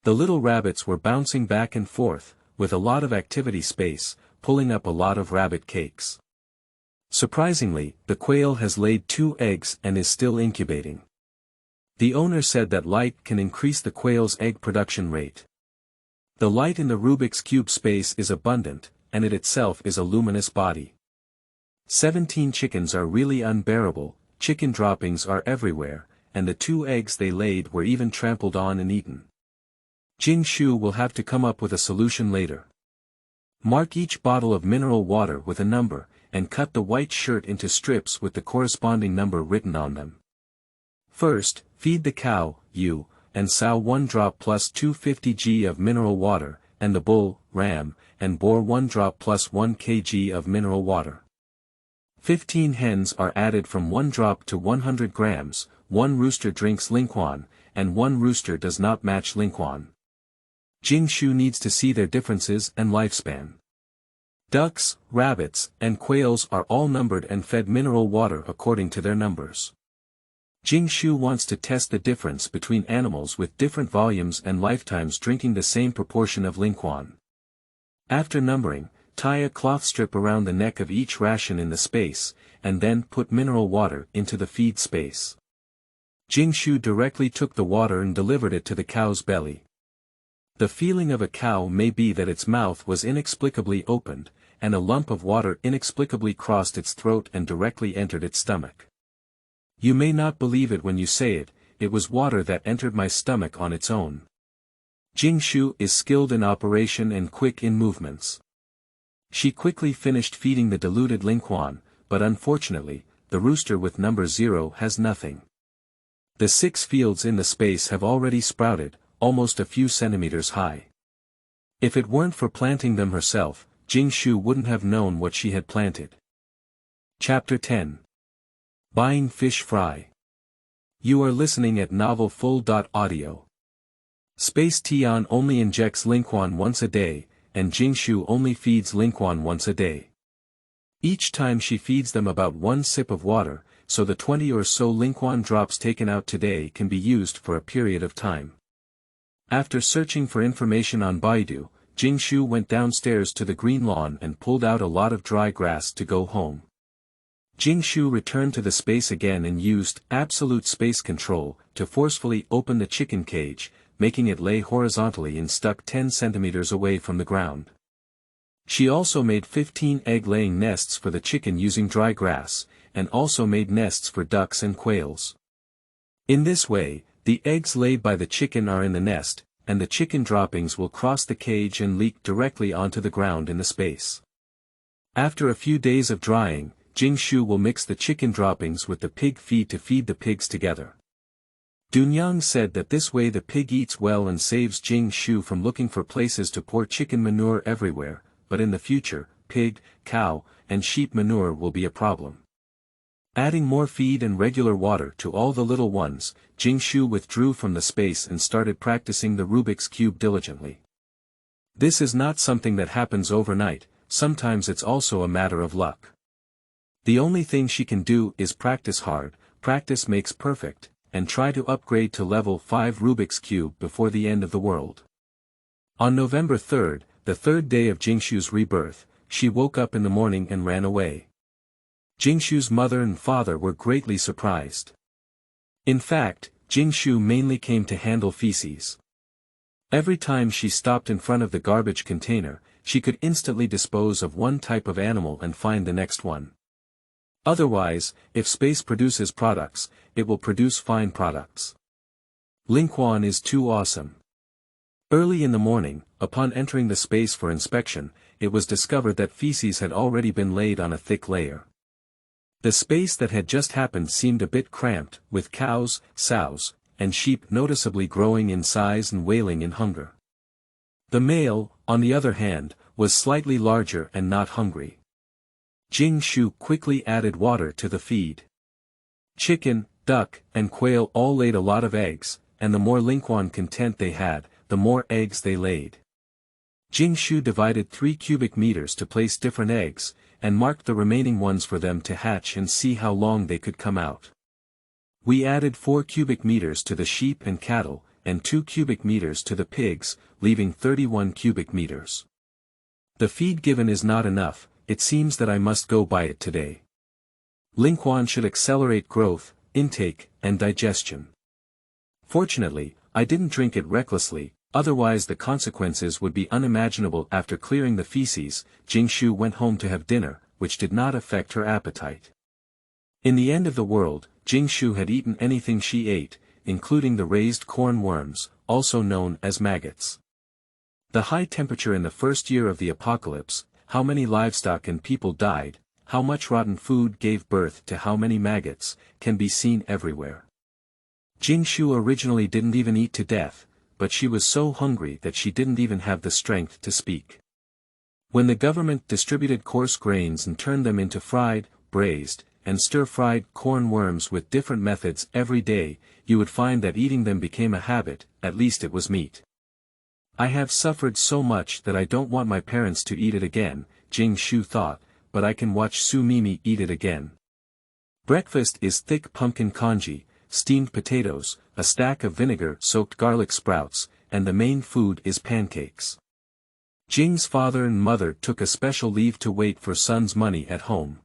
The little rabbits were bouncing back and forth, with a lot of activity space, pulling up a lot of rabbit cakes. Surprisingly, the quail has laid 2 eggs and is still incubating. The owner said that light can increase the quail's egg production rate. The light in the Rubik's Cube space is abundant, and it itself is a luminous body. 17 chickens are really unbearable, chicken droppings are everywhere, and the 2 eggs they laid were even trampled on and eaten. Jingshu will have to come up with a solution later. Mark each bottle of mineral water with a number, and cut the white shirt into strips with the corresponding number written on them. First, feed the cow, and sow 1 drop plus 250 g of mineral water, and the bull, ram, and boar 1 drop plus 1 kg of mineral water. 15 hens are added from 1 drop to 100 grams, 1 rooster drinks Lingquan, and 1 rooster does not match Lingquan. Jingshu needs to see their differences and lifespan. Ducks, rabbits, and quails are all numbered and fed mineral water according to their numbers. Jingshu wants to test the difference between animals with different volumes and lifetimes drinking the same proportion of Lingquan. After numbering, tie a cloth strip around the neck of each ration in the space, and then put mineral water into the feed space. Jingshu directly took the water and delivered it to the cow's belly. The feeling of a cow may be that its mouth was inexplicably opened, and a lump of water inexplicably crossed its throat and directly entered its stomach. You may not believe it when you say it, it was water that entered my stomach on its own. Jingshu is skilled in operation and quick in movements. She quickly finished feeding the diluted Lingquan, but unfortunately, the rooster with number 0 has nothing. The 6 fields in the space have already sprouted, almost a few centimeters high. If it weren't for planting them herself, Jingshu wouldn't have known what she had planted. Chapter 10. Buying Fish Fry. You are listening at novelfull.audio. Space Tian only injects Lingquan once a day, and Jingshu only feeds Lingquan once a day. Each time she feeds them about 1 sip of water, so the 20 or so Lingquan drops taken out today can be used for a period of time. After searching for information on Baidu, Jingshu went downstairs to the green lawn and pulled out a lot of dry grass to go home. Jingshu returned to the space again and used absolute space control to forcefully open the chicken cage, making it lay horizontally and stuck 10 centimeters away from the ground. She also made 15 egg-laying nests for the chicken using dry grass, and also made nests for ducks and quails. In this way, the eggs laid by the chicken are in the nest, and the chicken droppings will cross the cage and leak directly onto the ground in the space. After a few days of drying, Jingshu will mix the chicken droppings with the pig feed to feed the pigs together. Dunyang said that this way the pig eats well and saves Jingshu from looking for places to pour chicken manure everywhere, but in the future, pig, cow, and sheep manure will be a problem. Adding more feed and regular water to all the little ones, Jingshu withdrew from the space and started practicing the Rubik's Cube diligently. This is not something that happens overnight, sometimes it's also a matter of luck. The only thing she can do is practice hard, practice makes perfect, and try to upgrade to level 5 Rubik's Cube before the end of the world. On November 3rd, the 3rd day of Jingshu's rebirth, she woke up in the morning and ran away. Jingshu's mother and father were greatly surprised. In fact, Jingshu mainly came to handle feces. Every time she stopped in front of the garbage container, she could instantly dispose of one type of animal and find the next one. Otherwise, if space produces products, it will produce fine products. Lingquan is too awesome. Early in the morning, upon entering the space for inspection, it was discovered that feces had already been laid on a thick layer. The space that had just happened seemed a bit cramped, with cows, sows, and sheep noticeably growing in size and wailing in hunger. The male, on the other hand, was slightly larger and not hungry. Jingshu quickly added water to the feed. Chicken, duck, and quail all laid a lot of eggs, and the more Lingquan content they had, the more eggs they laid. Jingshu divided 3 cubic meters to place different eggs, and marked the remaining ones for them to hatch and see how long they could come out. We added 4 cubic meters to the sheep and cattle, and 2 cubic meters to the pigs, leaving 31 cubic meters. The feed given is not enough, it seems that I must go buy it today. Lingquan should accelerate growth, intake, and digestion. Fortunately, I didn't drink it recklessly, otherwise the consequences would be unimaginable. After clearing the feces, Jingshu went home to have dinner, which did not affect her appetite. In the end of the world, Jingshu had eaten anything she ate, including the raised corn worms, also known as maggots. The high temperature in the first year of the apocalypse, how many livestock and people died, how much rotten food gave birth to how many maggots, can be seen everywhere. Jingshu originally didn't even eat to death, but she was so hungry that she didn't even have the strength to speak. When the government distributed coarse grains and turned them into fried, braised, and stir-fried corn worms with different methods every day, you would find that eating them became a habit, at least it was meat. I have suffered so much that I don't want my parents to eat it again, Jingshu thought, but I can watch Su Mimi eat it again. Breakfast is thick pumpkin congee, steamed potatoes, a stack of vinegar-soaked garlic sprouts, and the main food is pancakes. Jing's father and mother took a special leave to wait for son's money at home.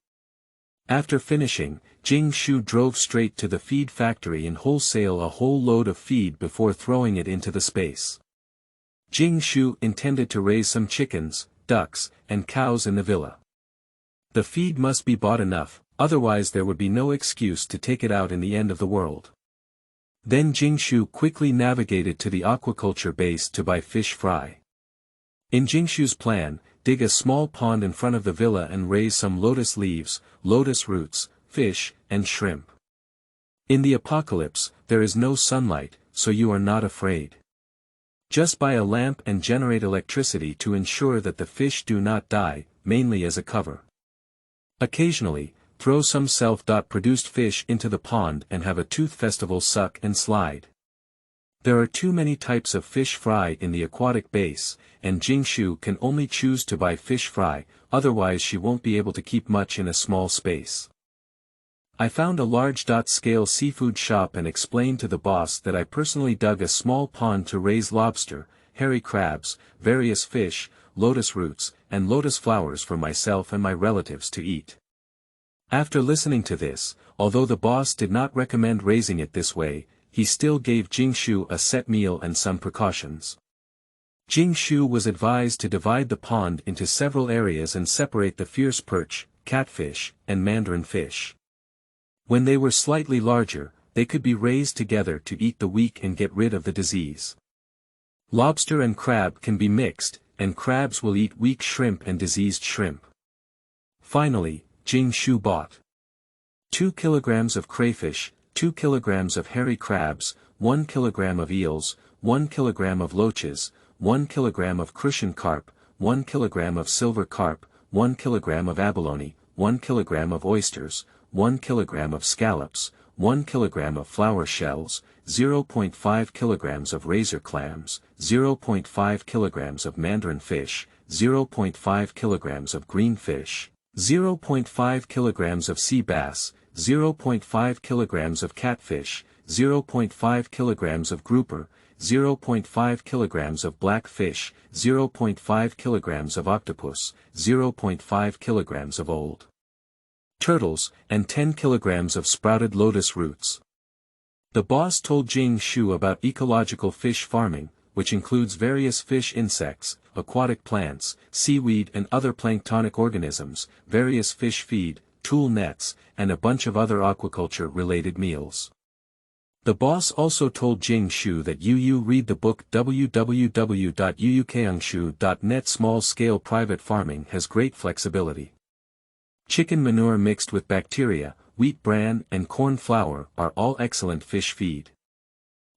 After finishing, Jingshu drove straight to the feed factory and wholesale a whole load of feed before throwing it into the space. Jingshu intended to raise some chickens, ducks, and cows in the villa. The feed must be bought enough, otherwise there would be no excuse to take it out in the end of the world. Then Jingshu quickly navigated to the aquaculture base to buy fish fry. In Jingshu's plan, dig a small pond in front of the villa and raise some lotus leaves, lotus roots, fish, and shrimp. In the apocalypse, there is no sunlight, so you are not afraid. Just buy a lamp and generate electricity to ensure that the fish do not die, mainly as a cover. Occasionally, throw some self-produced fish into the pond and have a tooth festival suck and slide. There are too many types of fish fry in the aquatic base, and Jingshu can only choose to buy fish fry, otherwise she won't be able to keep much in a small space. I found a large-scale seafood shop and explained to the boss that I personally dug a small pond to raise lobster, hairy crabs, various fish, lotus roots, and lotus flowers for myself and my relatives to eat. After listening to this, although the boss did not recommend raising it this way, he still gave Jingshu a set meal and some precautions. Jingshu was advised to divide the pond into several areas and separate the fierce perch, catfish, and mandarin fish. When they were slightly larger, they could be raised together to eat the weak and get rid of the disease. Lobster and crab can be mixed, and crabs will eat weak shrimp and diseased shrimp. Finally, Jingshu bought 2 kilograms of crayfish, 2 kilograms of hairy crabs, 1 kilogram of eels, 1 kilogram of loaches, 1 kilogram of crucian carp, 1 kilogram of silver carp, 1 kilogram of abalone, 1 kilogram of oysters, 1 kilogram of scallops, 1 kilogram of flower shells, 0.5 kilograms of razor clams, 0.5 kilograms of mandarin fish, 0.5 kilograms of green fish, 0.5 kilograms of sea bass, 0.5 kilograms of catfish, 0.5 kilograms of grouper, 0.5 kilograms of black fish, 0.5 kilograms of octopus, 0.5 kilograms of old turtles, and 10 kilograms of sprouted lotus roots. The boss told Jingshu about ecological fish farming, which includes various fish insects, aquatic plants, seaweed and other planktonic organisms, various fish feed, tool nets, and a bunch of other aquaculture-related meals. The boss also told Jingshu that you read the book www.yuukeangshu.net. Small-scale private farming has great flexibility. Chicken manure mixed with bacteria, wheat bran and corn flour are all excellent fish feed.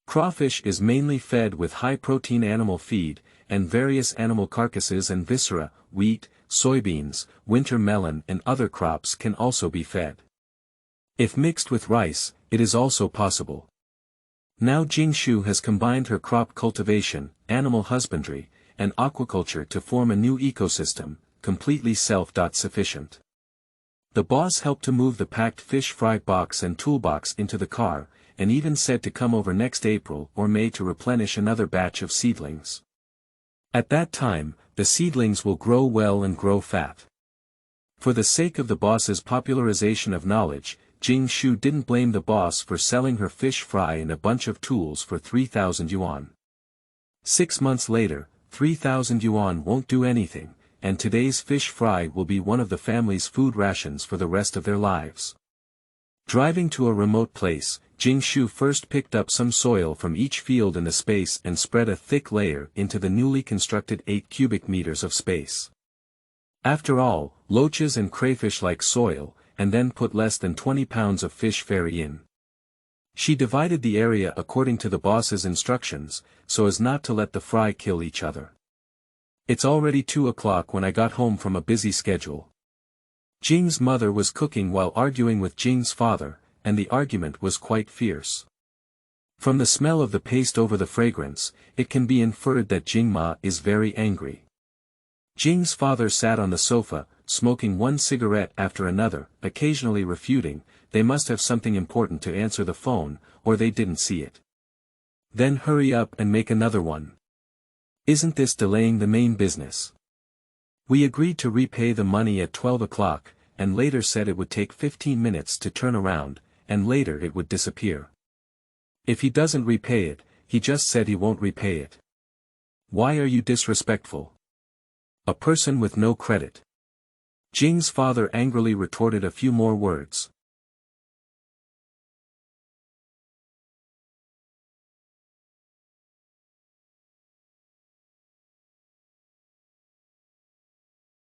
Crawfish is mainly fed with high-protein animal feed, and various animal carcasses and viscera, wheat, soybeans, winter melon and other crops can also be fed. If mixed with rice, it is also possible. Now Jingshu has combined her crop cultivation, animal husbandry, and aquaculture to form a new ecosystem, completely self-sufficient. The boss helped to move the packed fish fry box and toolbox into the car, and even said to come over next April or May to replenish another batch of seedlings. At that time, the seedlings will grow well and grow fat. For the sake of the boss's popularization of knowledge, Jingshu didn't blame the boss for selling her fish fry and a bunch of tools for 3,000 yuan. 6 months later, 3,000 yuan won't do anything, and today's fish fry will be one of the family's food rations for the rest of their lives. Driving to a remote place, Jingshu first picked up some soil from each field in the space and spread a thick layer into the newly constructed 8 cubic meters of space. After all, loaches and crayfish like soil, and then put less than 20 pounds of fish fry in. She divided the area according to the boss's instructions, so as not to let the fry kill each other. It's already 2 o'clock when I got home from a busy schedule. Jing's mother was cooking while arguing with Jing's father, and the argument was quite fierce. From the smell of the paste over the fragrance, it can be inferred that Jingma is very angry. Jing's father sat on the sofa, smoking one cigarette after another, occasionally refuting, they must have something important to answer the phone, or they didn't see it. Then hurry up and make another one. Isn't this delaying the main business? We agreed to repay the money at 12 o'clock, and later said it would take 15 minutes to turn around, and later it would disappear. If he doesn't repay it, he just said he won't repay it. Why are you disrespectful? A person with no credit. Jing's father angrily retorted a few more words.